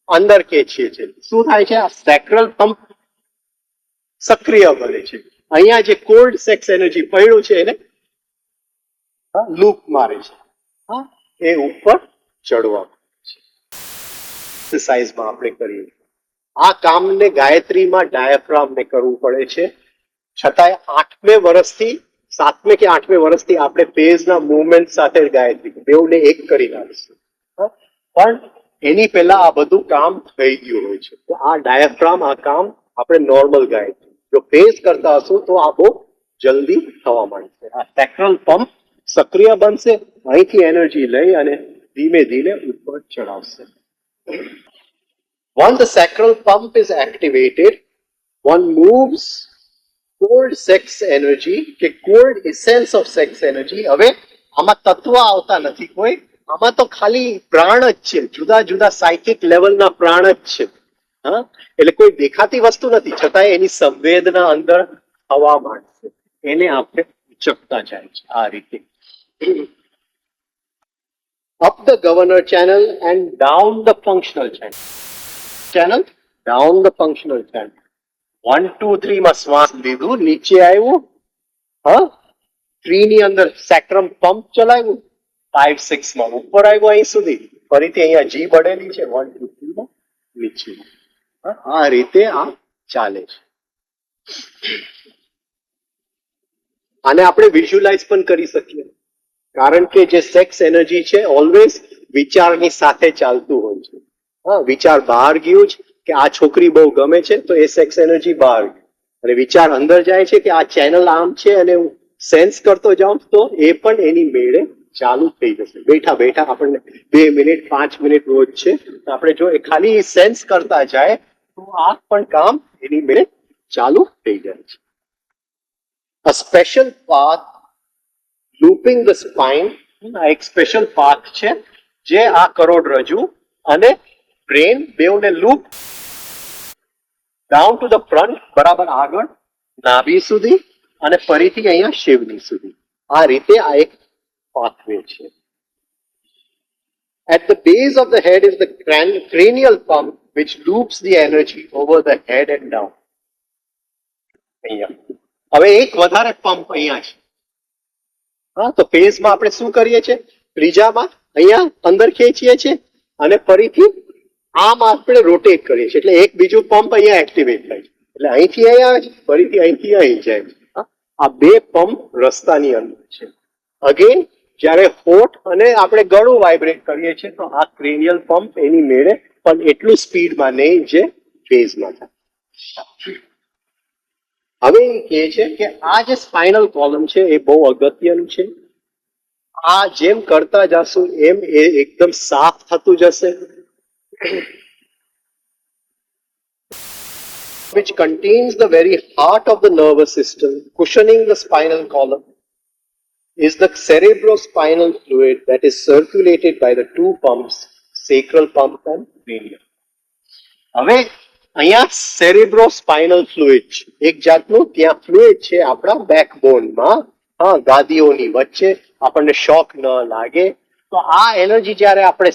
અંદર ખેંચીએ છીએ. શું થાય છે, આ સેક્રલ પંપ સક્રિય બને છે. અહીંયા જે કોલ્ડ સેક્સ એનર્જી પડ્યું છે એને લૂપ મારે છે. હા, એ ઉપર ચડવા છે. એક્સરસાઇઝમાં આપણે કરીએ આ કામને ગાયત્રીમાં ડાયાફ્રામને કરવું પડે છે. છતાંય 8મે વર્ષથી 7મે કે 8મે વર્ષથી આપણે પેજના મૂવમેન્ટ સાથે ગાયત્રી બેઉને એક કરી નાખીશું. પણ એની પહેલા આ બધું કામ થઈ ગયું હોય છે. તો આ ડાયાફ્રામ આ કામ આપણે નોર્મલ ગાયત્રી જો પેજ કરતા હશું તો આ બહુ જલ્દી થવા માંડશે. આ સેક્રલ પંપ સક્રિય બનશે, અહીંથી એનર્જી લઈ અને ધીમે ધીમે ઉપર ચડાવશે. Once the sacral pump is activated, one moves cold sex energy કે cold essence of sex energy. હવે આમાં તત્વ આવતા નથી કોઈ, આમાં તો ખાલી પ્રાણ જ છે, જુદા જુદા સાયકિક લેવલના પ્રાણ જ છે. હા, એટલે કોઈ દેખાતી વસ્તુ નથી, છતાં એની સંવેદના અંદર થવા માંડશે. એને આપણે ઉચકતા જાય છે આ રીતે. Up the governor channel and down the functional channel, down the functional channel. 1 2 3 માં શ્વાસ લીધું, નીચે આવ્યું, હા 3 ની અંદર સેક્રમ પંપ ચલાવ્યું, 5 6 માં ઉપર આવ્યું અહીં સુધી, ફરીથી અહીંયા જી બળેલી છે 1 2 3 માં નીચે. આ રીતે આ ચાલે છે. આને આપણે વિઝ્યુઅલાઇઝ પણ કરી શકીએ. કારણ કે જે સેક્સ એનર્જી છે ઓલવેઝ વિચારની સાથે ચાલતું હોય છે. હા, વિચાર બહાર ગયું છે કે આ છોકરી બહુ ગમે છે તો એ સેક્સ એનર્જી બહાર ગયું, અને વિચાર અંદર જાય છે કે આ ચેનલ આમ છે અને હું સેન્સ કરતો જાઉં તો એ પણ એની મેળે ચાલુ થઈ જશે. બેઠા બેઠા આપણને 2 મિનિટ 5 મિનિટ રોજ છે તો આપણે જો એ ખાલી સેન્સ કરતા જાય તો આ પણ કામ એની મેળે ચાલુ થઈ જાય છે. A special path looping the spine, આ એક સ્પેશિયલ પાથ છે જે આ કરોડરજ્જુ અને બ્રેન બેવને loop down to the front, બરાબર આગળ નાભી સુધી અને ફરીથી અહીંયા શિવની સુધી. આ રીતે આ એક પાથવે છે. At the base of the head is the cranial pump which loops the energy over the head and down. અહીંયા હવે એક વધારે પંપ અહીંયા છે. હા, તો ફેઝમાં આપણે શું કરીએ છીએ, ત્રીજામાં અહીંયા અંદર ખેંચીએ છીએ અને ફરીથી આમ આપણે રોટેટ કરીએ છીએ, એટલે એક બીજું પંપ અહીંયા એક્ટિવેટ થાય છે, એટલે અહીંથી અહીંયા આવે છે ફરીથી અહીંથી અહીં જાય છે. આ બે પંપ રસ્તાની અંદર છે. અગેન જ્યારે હોઠ અને આપણે ગળું વાઇબ્રેટ કરીએ છીએ તો આ ક્રેનિયલ પંપ એની મેળે પણ એટલું સ્પીડમાં નહીં જે ફેઝમાં થાય. હવે એ કહે છે કે આ જે સ્પાઇનલ કોલમ છે એ બહુ અગત્યનું છે. આ જેમ કરતા જશું એમ એ એકદમ સાફ થતું જશે. which contains the very heart of the nervous system, cushioning the spinal column, is the cerebrospinal fluid that is circulated by the two pumps, sacral pump and cranial. હવે અહીંયા સેરેબ્રોસ્પાઇનલ ફ્લુઇડ છે, એક જાતનું ત્યાં ફ્લુઇડ છે આપણા બેકબોનમાં, હા, ગાદીઓની વચ્ચે, આપણને શોક ન લાગે. તો આ એનર્જી જ્યારે આપણે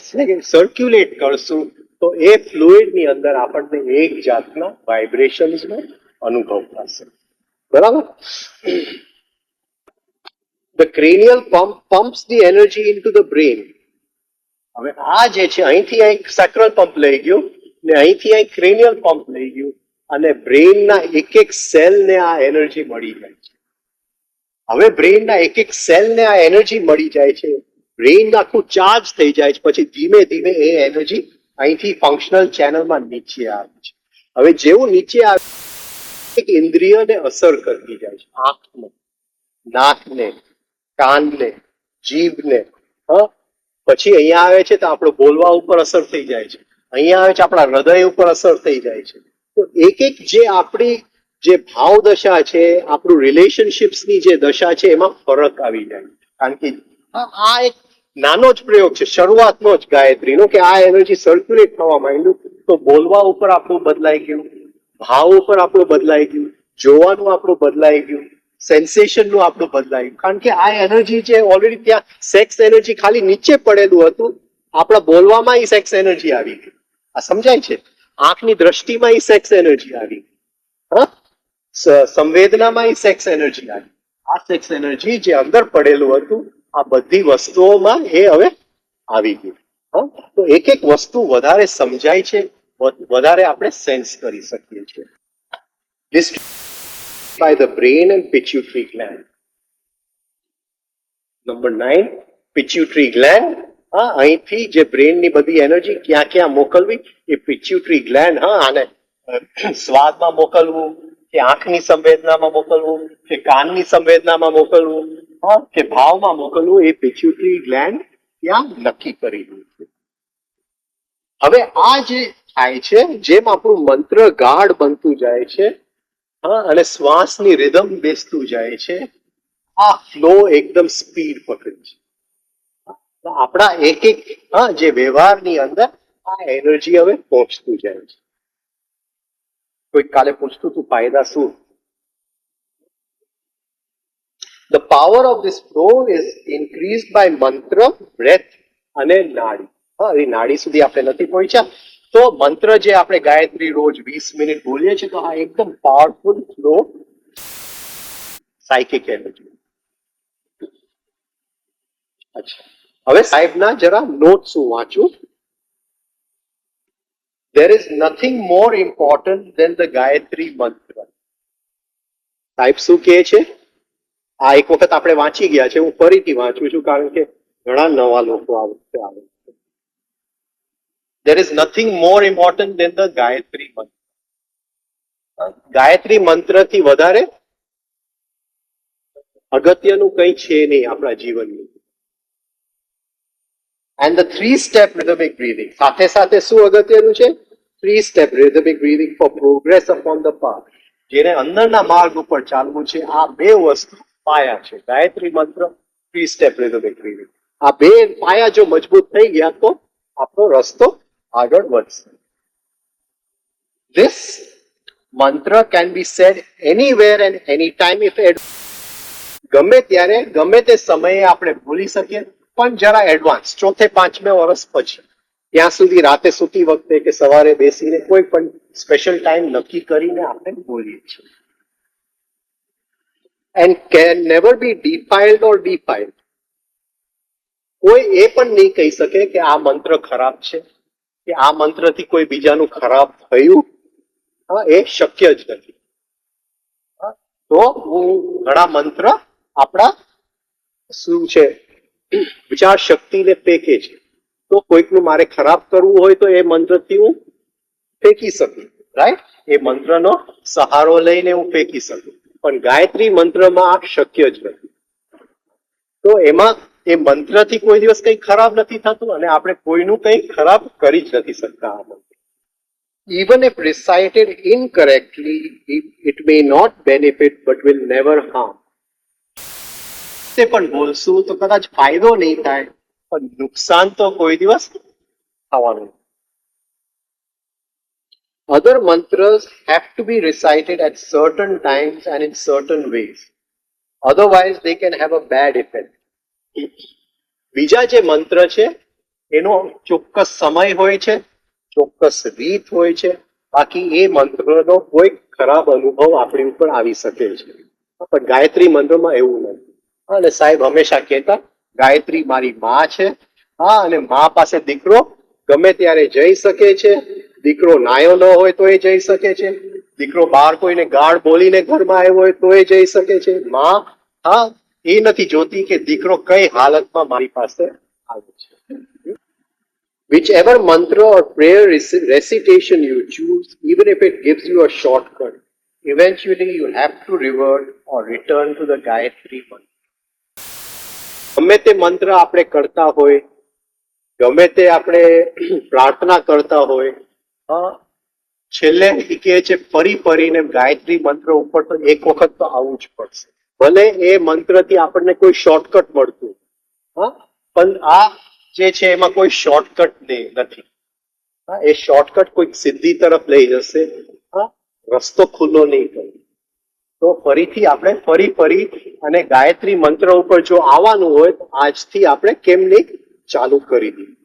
સર્ક્યુલેટ કરશું તો એ ફ્લુઇડની અંદર આપણને એક જાતના વાઇબ્રેશન્સનો અનુભવ થશે. બરાબર. The cranial pump pumps the energy into the brain. હવે આ જે છે અહીંથી અહીં સેક્રલ પંપ લઈ ગયું ને અહીંથી અહીં ક્રેનિયલ પંપ લઈ ગયું અને બ્રેનના એક એક સેલને આ એનર્જી મળી જાય છે. હવે બ્રેનના એક એક સેલને આ એનર્જી મળી જાય છે, બ્રેન આખું ચાર્જ થઈ જાય છે, પછી ધીમે ધીમે એ એનર્જી અહીંથી ફંક્શનલ ચેનલમાં નીચે આવે છે. હવે જેવું નીચે આવે એક ઇન્દ્રિયને અસર કરતી જાય છે, આંખને, નાકને, કાનને, જીભને. હા, પછી અહીંયા આવે છે તો આપણો બોલવા ઉપર અસર થઈ જાય છે, અહીંયા આવે છે આપણા હૃદય ઉપર અસર થઈ જાય છે. તો એક એક જે આપણી જે ભાવ દશા છે, આપણું રિલેશનશિપ્સની જે દશા છે એમાં ફરક આવી જાય. કારણ કે આ એક નાનો જ પ્રયોગ છે શરૂઆતનો જ ગાયત્રીનો, કે આ એનર્જી સર્ક્યુલેટ થવા માંડ્યું તો બોલવા ઉપર આપણું બદલાઈ ગયું, ભાવ ઉપર આપણું બદલાઈ ગયું, જોવાનું આપણું બદલાઈ ગયું, સેન્સેશનનું આપણું બદલાયું. કારણ કે આ એનર્જી જે ઓલરેડી ત્યાં સેક્સ એનર્જી ખાલી નીચે પડેલું હતું, આપણા બોલવામાં એ સેક્સ એનર્જી આવી ગઈ. આ સમજાય છે? આંખની દ્રષ્ટિમાં એ સેક્સ એનર્જી આવી ગઈ, હા, સંવેદનામાં એ સેક્સ એનર્જી આવી. આ સેક્સ એનર્જી જે અંદર પડેલું હતું આ બધી વસ્તુઓમાં એ હવે આવી ગયું. હા, તો એક એક વસ્તુ વધારે સમજાય છે, વધારે આપણે સેન્સ કરી શકીએ છીએ. By the brain and pituitary gland. Number 9, pituitary gland. હા, અહીંથી જે બ્રેનની બધી એનર્જી ક્યાં ક્યાં મોકલવી એ પિચ્યુટરી ગ્લેન્ડ, હા, આને સ્વાદમાં મોકલવું કે આંખની સંવેદનામાં મોકલવું કે કાનની સંવેદનામાં મોકલવું, હા, કે ભાવમાં મોકલવું, એ પિચ્યુટરી ગ્લેન્ડ ત્યાં નક્કી કરી દઉં છે. હવે આ જે થાય છે, જેમ આપણું મંત્ર ગાઢ બનતું જાય છે, હા, અને શ્વાસની રિધમ બેસતું જાય છે, આ ફ્લો એકદમ સ્પીડ પકડે છે. આપણા એક એક, હા, જે વ્યવહારની અંદર આ એનર્જી હવે પહોંચતું જાય છે. કોઈ કાલે પૂછતું તું ફાયદા શું? The power of this flow is increased by mantra, breath અને નાડી. હા, એ નાડી સુધી આપણે નથી પહોંચ્યા. તો મંત્ર જે આપણે ગાયત્રી રોજ 20 મિનિટ બોલીએ છીએ તો આ એકદમ પાવરફુલ ફ્લો સાયકિક એનર્જી. અચ્છા, હવે સાહેબના જરા નોટ્સ હું વાંચું. There is nothing more important than the Gayatri mantra. સાહેબ શું કહે છે? આ એક વખત આપણે વાંચી ગયા છે, હું ફરીથી વાંચું છું કારણ કે ઘણા નવા લોકો આ વખતે આવે છે. There is nothing more important than the Gayatri મંત્ર. ગાયત્રી મંત્રથી વધારે અગત્યનું કંઈ છે નહીં આપણા જીવનનું. And the 3-step rhythmic breathing. સાથે સાથે શું અગત્યનું છે? 3-step rhythmic breathing for progress upon the path. જેને અંદરના માર્ગ ઉપર ચાલવું છે, આ બે વસ્તુ પાયા છે. ગાયત્રી મંત્ર, 3-step rhythmic breathing. આ બે પાયા જો મજબૂત થઈ ગયા તો આપણો રસ્તો આગળ વધશે. This mantra can be said anywhere and anytime if ગમે ત્યારે ગમે તે સમયે આપણે ભૂલી શકીએ, પણ જરા એડવાન્સ, ચોથે પાંચમે વર્ષ પછી, ત્યાં સુધી રાતે સૂતી વખતે કે સવારે બેસીને કોઈ પણ સ્પેશિયલ ટાઈમ નક્કી કરીને આપણે બોલીએ છીએ. એન્ડ કેન નેવર બી ડિફાઇલ્ડ ઓર ડિફાઇલ્ડ. કોઈ એ પણ નહીં કહી શકે કે આ મંત્ર ખરાબ છે, કે આ મંત્રથી કોઈ બીજાનું ખરાબ થયું. એ શક્ય જ નથી. તો હું ઘણા મંત્ર આપણા શું છે વિચાર શક્તિને ફેંકે છે. તો કોઈકનું મારે ખરાબ કરવું હોય તો એ મંત્રથી હું ફેંકી શકું, રાઈટ? એ મંત્રનો સહારો લઈને હું ફેંકી શકું. પણ ગાયત્રી મંત્રમાં આ શક્ય જ નથી. તો એમાં એ મંત્રથી કોઈ દિવસ કંઈ ખરાબ નથી થતું અને આપણે કોઈનું કંઈ ખરાબ કરી જ નથી શકતા. આ મંત્ર even if recited incorrectly, it may not benefit but will never harm. તે પણ બોલશું તો કદાચ ફાયદો નહીં થાય, પણ નુકસાન તો કોઈ દિવસ થવાનું. Other mantras have to be recited at certain times and in certain ways. Otherwise they can have a bad effect. બીજા જે મંત્ર છે એનો ચોક્કસ સમય હોય છે, ચોક્કસ રીત હોય છે. બાકી એ મંત્રનો કોઈ ખરાબ અનુભવ આપણી ઉપર આવી શકે છે, પણ ગાયત્રી મંત્રમાં એવું નથી. અને સાહેબ હંમેશા કહેતા ગાયત્રી મારી માં છે. હા, અને માં પાસે દીકરો ગમે ત્યારે જઈ શકે છે. દીકરો નાયો ન હોય તો એ જઈ શકે છે. દીકરો બહાર કોઈને ગાળ બોલીને ઘરમાં આવ્યો હોય તો એ જઈ શકે છે. માં હા એ નથી જોતી કે દીકરો કઈ હાલતમાં મારી પાસે આવે છે. Whichever mantra or prayer recitation you choose, even if it gives you a shortcut, eventually you have to revert or return to the Gayatri mantra. ગમે તે મંત્ર આપણે કરતા હોય, ગમે તે આપણે પ્રાર્થના કરતા હોય, છેલ્લે કહે છે ફરી ફરીને ગાયત્રી મંત્ર ઉપર તો એક વખત તો આવવું જ પડશે. ભલે એ મંત્રથી આપણને કોઈ શોર્ટકટ મળતું, પણ આ જે છે એમાં કોઈ શોર્ટકટ નથી. એ શોર્ટકટ કોઈ સિદ્ધિ તરફ લઈ જશે, રસ્તો ખુલ્લો નહીં કરે. તો ફરીથી આપણે ફરી અને ગાયત્રી મંત્ર ઉપર જો આવવાનું હોય તો આજથી આપણે કેમ નહીં ચાલુ કરી દઈએ.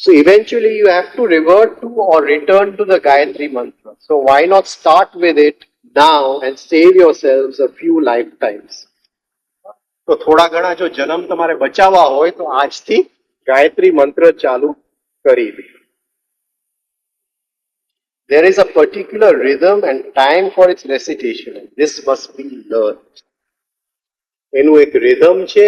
So eventually you have to revert to or return to the Gayatri mantra. So why not start with it now and save yourselves a few lifetimes. તો થોડા ઘણા જો જન્મ તમારે બચાવવા હોય તો આજથી ગાયત્રી મંત્ર ચાલુ કરી દે. There is a particular rhythm and time for its recitation. This must be learned. એનું એક rhythm છે.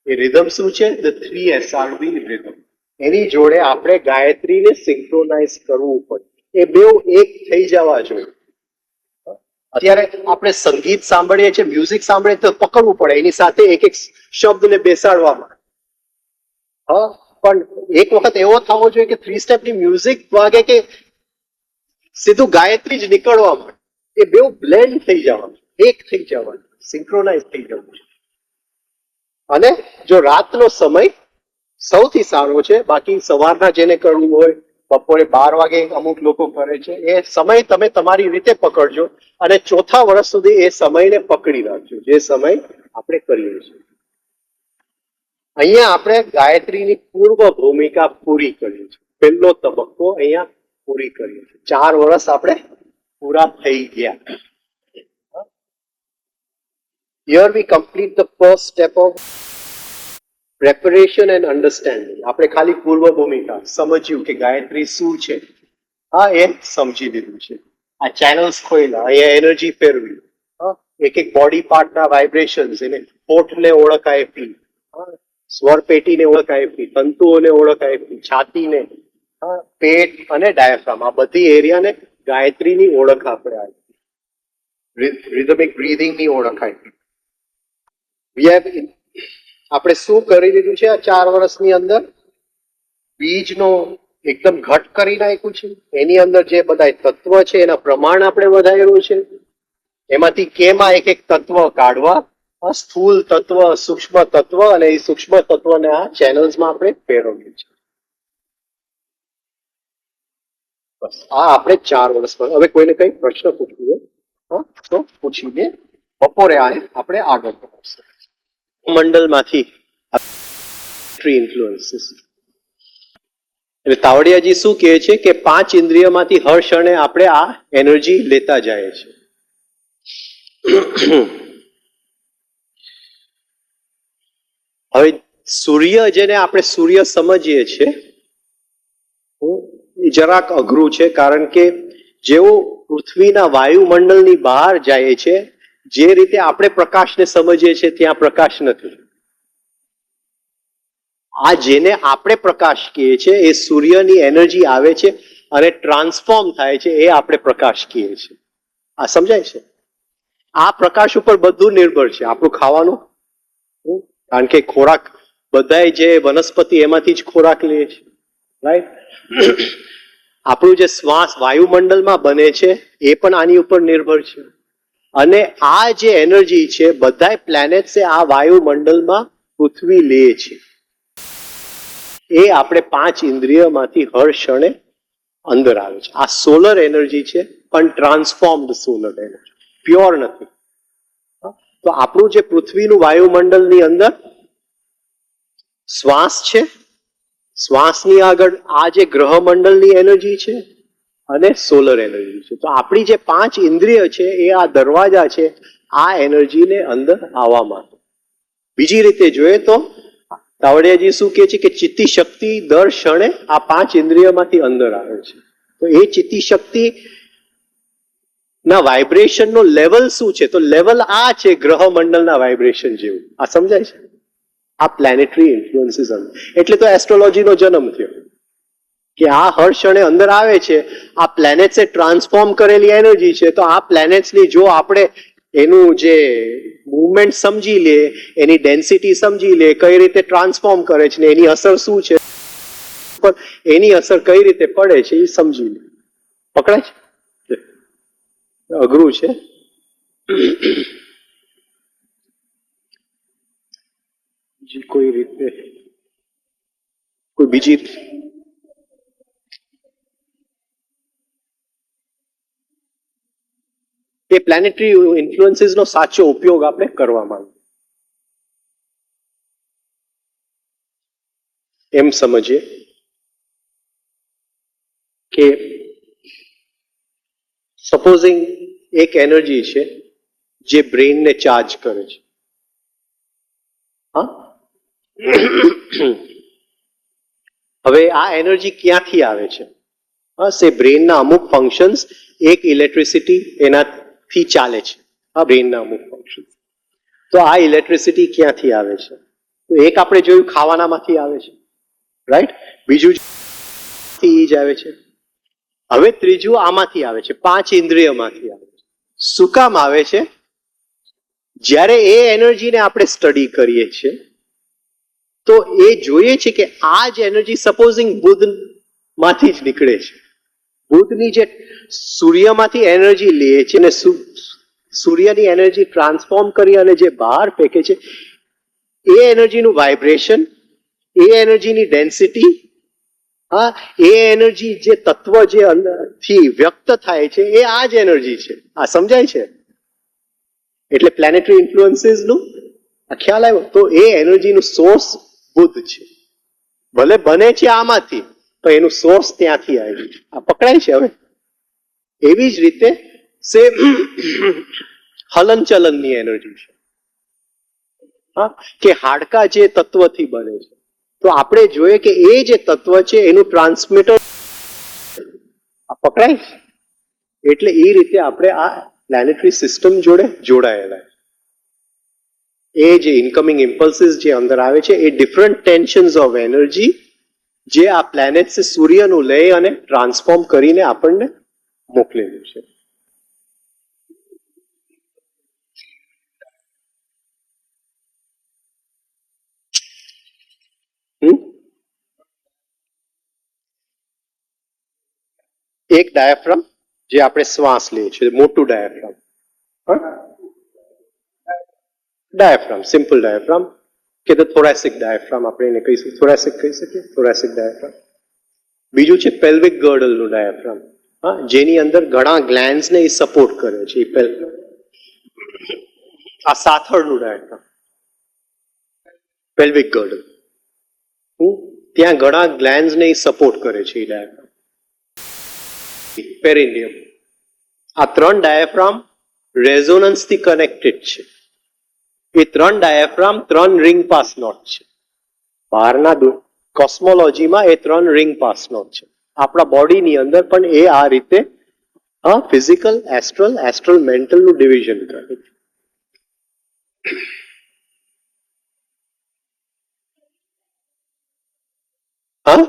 એ rhythm શું છે? The 3SRB rhythm. એની જોડે આપણે ગાયત્રીને સિંક્રોનાઇઝ કરવું પડે. એ બેઉ એક થઈ જવા જોઈએ. અત્યારે આપણે સંગીત સાંભળીએ છીએ, મ્યુઝિક સાંભળીએ તો પકડવું પડે, એની સાથે એક એક શબ્દને બેસાડવામાં. પણ એક વખત એવો થવો જોઈએ કે 3 સ્ટેપની મ્યુઝિક વાગે કે સીધું ગાયત્રી જ નીકળવા મળે. એ બેઉ બ્લેન્ડ થઈ જવાનું, એક થઈ જવાનું, સિંક્રોનાઇઝ થઈ જવું છે. અને જો રાતનો સમય સૌથી સારો છે, બાકી સવારના જેને કરવું હોય બપોરે 12 વાગે અમુક લોકો કરે છે, એ સમય તમે તમારી રીતે પકડજો અને ચોથા વર્ષ સુધી એ સમયને પકડી રાખજો જે સમય આપણે કરીએ છીએ. અહીંયા આપણે ગાયત્રીની પૂર્વ ભૂમિકા પૂરી કરીએ છીએ. પહેલો તબક્કો અહીંયા પૂરી કરીએ છીએ. 4 વર્ષ આપણે પૂરા થઈ ગયા. Here we complete the first step of preparation and understanding. આપણે ખાલી પૂર્વ ભૂમિકા સમજ્યું કે ગાયત્રી શું છે, એ સમજી લીધું છે. આ ચેનલ્સ ખોઈલા, અહીંયા એનર્જી ફેરવી, એક એક બોડી પાર્ટના વાઇબ્રેશન્સ, એને હોઠને ઓળખાય પી, સ્વર પેટીને ઓળખાય પી, તંતુઓને ઓળખાય પી, છાતીને, પેટ અને ડાયાફ્રામ, આ બધી એરિયાને ગાયત્રીની ઓળખ આપણે આપી, રિધમિક બ્રીધિંગની ઓળખ આપી. આપણે શું કરી દીધું છે આ 4 વર્ષની અંદર? બીજનો એકદમ ઘટ કરી નાખ્યું છે. એની અંદર જે બધા તત્વ છે એના પ્રમાણ આપણે વધાર્યું છે. એમાંથી કેમાં એક એક તત્વ કાઢવા, સ્થૂલ તત્વ, સૂક્ષ્મ તત્વ, અને એ સૂક્ષ્મ તત્વને આ ચેનલ્સમાં આપણે ફેરવ્યું છે. બસ આ આપણે 4 વર્ષમાં. હવે કોઈને કઈ પ્રશ્ન પૂછવું હોય તો પૂછીને બપોરે આપણે આગળ વધશું. મંડળમાંથી ઇન્ફ્લુઅન્સીસ. એટલે તાવડિયાજી શું કહે છે કે 5 ઇન્દ્રિયમાંથી હર ક્ષણે આપણે આ એનર્જી લેતા જાય છે. હવે સૂર્ય, જેને આપણે સૂર્ય સમજીએ છીએ, એ જરાક અઘરું છે, કારણ કે જેવો પૃથ્વીના વાયુમંડળની બહાર જાય છે, જે રીતે આપણે પ્રકાશને સમજીએ છીએ ત્યાં પ્રકાશ નથી. આ જેને આપણે પ્રકાશ કહીએ છીએ એ સૂર્યની એનર્જી આવે છે અને ટ્રાન્સફોર્મ થાય છે, એ આપણે પ્રકાશ કહીએ છીએ. આ સમજાય છે? આ પ્રકાશ ઉપર બધું નિર્ભર છે. આપણું ખાવાનું, કારણ કે ખોરાક બધાય જે વનસ્પતિ એમાંથી જ ખોરાક લે છે, રાઈટ? આપણું જે શ્વાસ વાયુમંડળમાં બને છે એ પણ આની ઉપર નિર્ભર છે. અને આ જે એનર્જી છે બધાય પ્લેનેટ્સ આ વાયુમંડળમાં પૃથ્વી લે છે. એ આપણે 5 ઇન્દ્રિયમાંથી હર ક્ષણે અંદર આવે છે. આ સોલર એનર્જી છે, પણ ટ્રાન્સફોર્મ્ડ સોલર એનર્જી, પ્યોર નથી. તો આપણું જે પૃથ્વીનું વાયુમંડળની અંદર શ્વાસ છે, શ્વાસની આગળ આ જે ગ્રહમંડળની એનર્જી છે અને સોલર એનર્જી છે. તો આપણી જે 5 ઇન્દ્રિય છે એ આ દરવાજા છે આ એનર્જીને અંદર આવવા માટે. બીજી રીતે જોઈએ તો તાવડિયાજી શું કહે છે કે ચિત્તી શક્તિ દર ક્ષણે આ 5 ઇન્દ્રિયમાંથી અંદર આવે છે. તો એ ચિત્તી શક્તિ ના વાઇબ્રેશન નો લેવલ શું છે? તો લેવલ આ છે ગ્રહમંડળના વાઇબ્રેશન જેવું. આ સમજાય છે? આ પ્લેનેટરી ઇન્ફ્લુઅન્સીસ. એટલે તો એસ્ટ્રોલોજીનો જન્મ થયો કે આ હર ક્ષણે અંદર આવે છે. આ પ્લેનેટ્સે ટ્રાન્સફોર્મ કરેલી એનર્જી છે. તો આ પ્લેનેટ્સની જો આપણે એનું જે મૂવમેન્ટ સમજી લે, એની ડેન્સિટી સમજી લે, કઈ રીતે ટ્રાન્સફોર્મ કરે છે ને એની અસર શું છે, એની અસર કઈ રીતે પડે છે એ સમજી લે. પકડાય છે? અઘરું છે. કોઈ રીતે, કોઈ બીજી એ પ્લેનેટરી ઇન્ફ્લુઅન્સીસ નો સાચો ઉપયોગ આપણે કરવા માંગીએ એમ સમજીએ કે સપોઝિંગ એક એનર્જી છે જે બ્રેનને ચાર્જ કરે છે. હવે આ એનર્જી ક્યાંથી આવે છે? એ બ્રેનના અમુક ફંક્શન્સ, એક ઇલેક્ટ્રિસિટી એનાથી ચાલે છે. આ બ્રેનના અમુક ફંક્શન. તો આ ઇલેક્ટ્રિસિટી ક્યાંથી આવે છે? તો એક આપણે જોયું ખાવાનામાંથી આવે છે, રાઈટ? બીજું જ આવે છે. હવે ત્રીજું આમાંથી આવે છે, 5 ઇન્દ્રિયમાંથી આવે છે. શું કામ આવે છે? જ્યારે એ એનર્જીને આપણે સ્ટડી કરીએ છીએ તો એ જોઈએ છે કે આ જ એનર્જી સપોઝિંગ બુધ માંથી જ નીકળે છે. બુધની જે સૂર્યમાંથી એનર્જી લે છે અને સૂર્યની એનર્જી ટ્રાન્સફોર્મ કરી અને જે બહાર ફેંકે છે, એ એનર્જીનું વાઇબ્રેશન, એ એનર્જીની ડેન્સિટી, એ એનર્જી જે તત્વ જે અંદરથી વ્યક્ત થાય છે એ આ જ એનર્જી છે. આ સમજાય છે? એટલે પ્લેનેટરી ઇન્ફ્લુઅન્સીસ નું ખ્યાલ આવ્યો? તો એ એનર્જીનું સોર્સ બુધ છે. ભલે બને છે આમાંથી, તો એનું સોર્સ ત્યાંથી આવ્યું છે. આ પકડાય છે? હવે એવી જ રીતે હલનચલનની એનર્જી છે, કે હાડકા જે તત્વથી બને છે. તો આપણે જોઈએ કે એ જે તત્વ છે એનું ટ્રાન્સમીટર પકડાય છે. એટલે એ રીતે આપણે આ પ્લેનેટરી સિસ્ટમ જોડે જોડાયેલા છે. એ જે ઇનકમિંગ ઇમ્પલ્સિસ જે અંદર આવે છે એ ડિફરન્ટ ટેન્શન્સ ઓફ એનર્જી જે આ પ્લેનેટ સૂર્યનું લઈ અને ટ્રાન્સફોર્મ કરીને આપણને મોકલેલું છે. એક ડાયાફ્રામ જે આપણે શ્વાસ લઈએ છીએ, મોટું ડાયાફ્રામ, ડાયાફ્રામ, સિમ્પલ ડાયાફ્રામ કે તો થોરેસિક ડાયાફ્રામ આપણે એને કહીશું, થોરેસિક કહી શકીએ, થોરેસિક ડાયાફ્રામ. બીજું છે પેલ્વિક ગર્ડલનું ડાયાફ્રામ, જેની અંદર ઘણા ગ્લેન્ડ્સને એ સપોર્ટ કરે છે. આ સાથળનું ડાયાફ્રામ, પેલ્વિક ગર્ડલ, ત્યાં ઘણા ગ્લેન્ડ્સને એ સપોર્ટ કરે છે એ ડાયાફ્રામ. પેરિનિયમ. આ ત્રણ ડાયાફ્રામ રેઝોનન્સથી કનેક્ટેડ છે. એ ત્રણ ડાયાફ્રામ ત્રણ રિંગ પાસ નોટ છે. બહારના કોસ્મોલોજીમાં એ ત્રણ રિંગ પાસ નોટ છે. આપણા બોડીની અંદર પણ એ આ રીતે ફિઝિકલ, એસ્ટ્રલ મેન્ટલનું ડિવિઝન કરે છે. હા,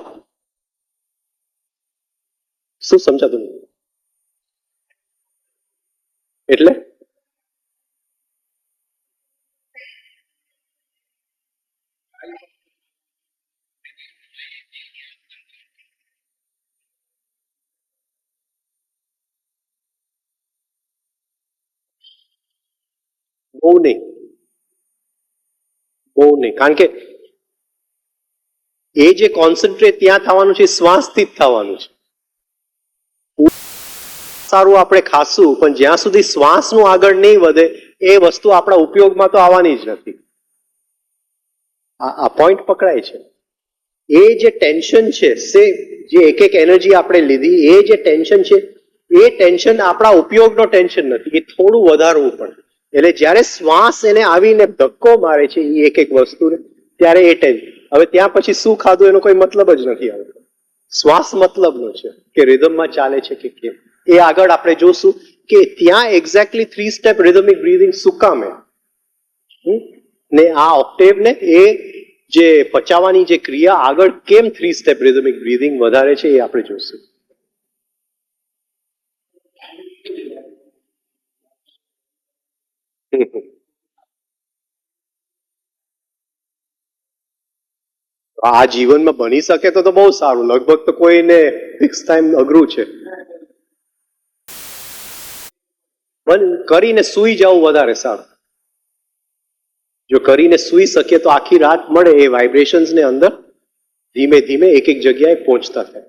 શું સમજાતું નહીં? એટલે બહુ નહીં, કારણ કે એ જે કોન્સન્ટ્રેટ ત્યાં થવાનું છે શ્વાસથી જ થવાનું છે. સારું આપણે ખાશું પણ જ્યાં સુધી શ્વાસનું આગળ નહીં વધે એ વસ્તુ આપણા ઉપયોગમાં તો આવવાની જ નથી. આ પોઈન્ટ પકડાય છે. એ જે ટેન્શન છે, જે એક એક એનર્જી આપણે લીધી, એ જે ટેન્શન છે એ ટેન્શન આપણા ઉપયોગનો ટેન્શન નથી, એ થોડું વધારવું પડે. એટલે જ્યારે શ્વાસ એને આવીને ધક્કો મારે છે એ એક એક વસ્તુને, ત્યારે એ ટેન્શન. હવે ત્યાં પછી શું ખાધું એનો કોઈ મતલબ જ નથી આવતો. શ્વાસ મતલબનો છે કે રિધમમાં ચાલે છે કે કેમ. એ આગળ આપણે જોશું કે ત્યાં એક્ઝેક્ટલી 3 સ્ટેપ રિધમિક બ્રીધિંગ શું કામ ને આ ઓક્ટેવ ને એ જે પચાવવાની જે ક્રિયા આગળ કેમ 3 સ્ટેપ રિધમિક બ્રીધિંગ વધારે છે એ આપણે જોશું. આ જીવનમાં બની શકે તો બહુ સારું, લગભગ તો કોઈને ફિક્સ ટાઈમ અઘરું છે. કરીને સુઈ જવું વધારે સારું. જો કરીને સુઈ શકીએ તો આખી રાત મળે એ વાઇબ્રેશન્સ ને અંદર ધીમે ધીમે એક એક જગ્યાએ પહોંચતા થાય.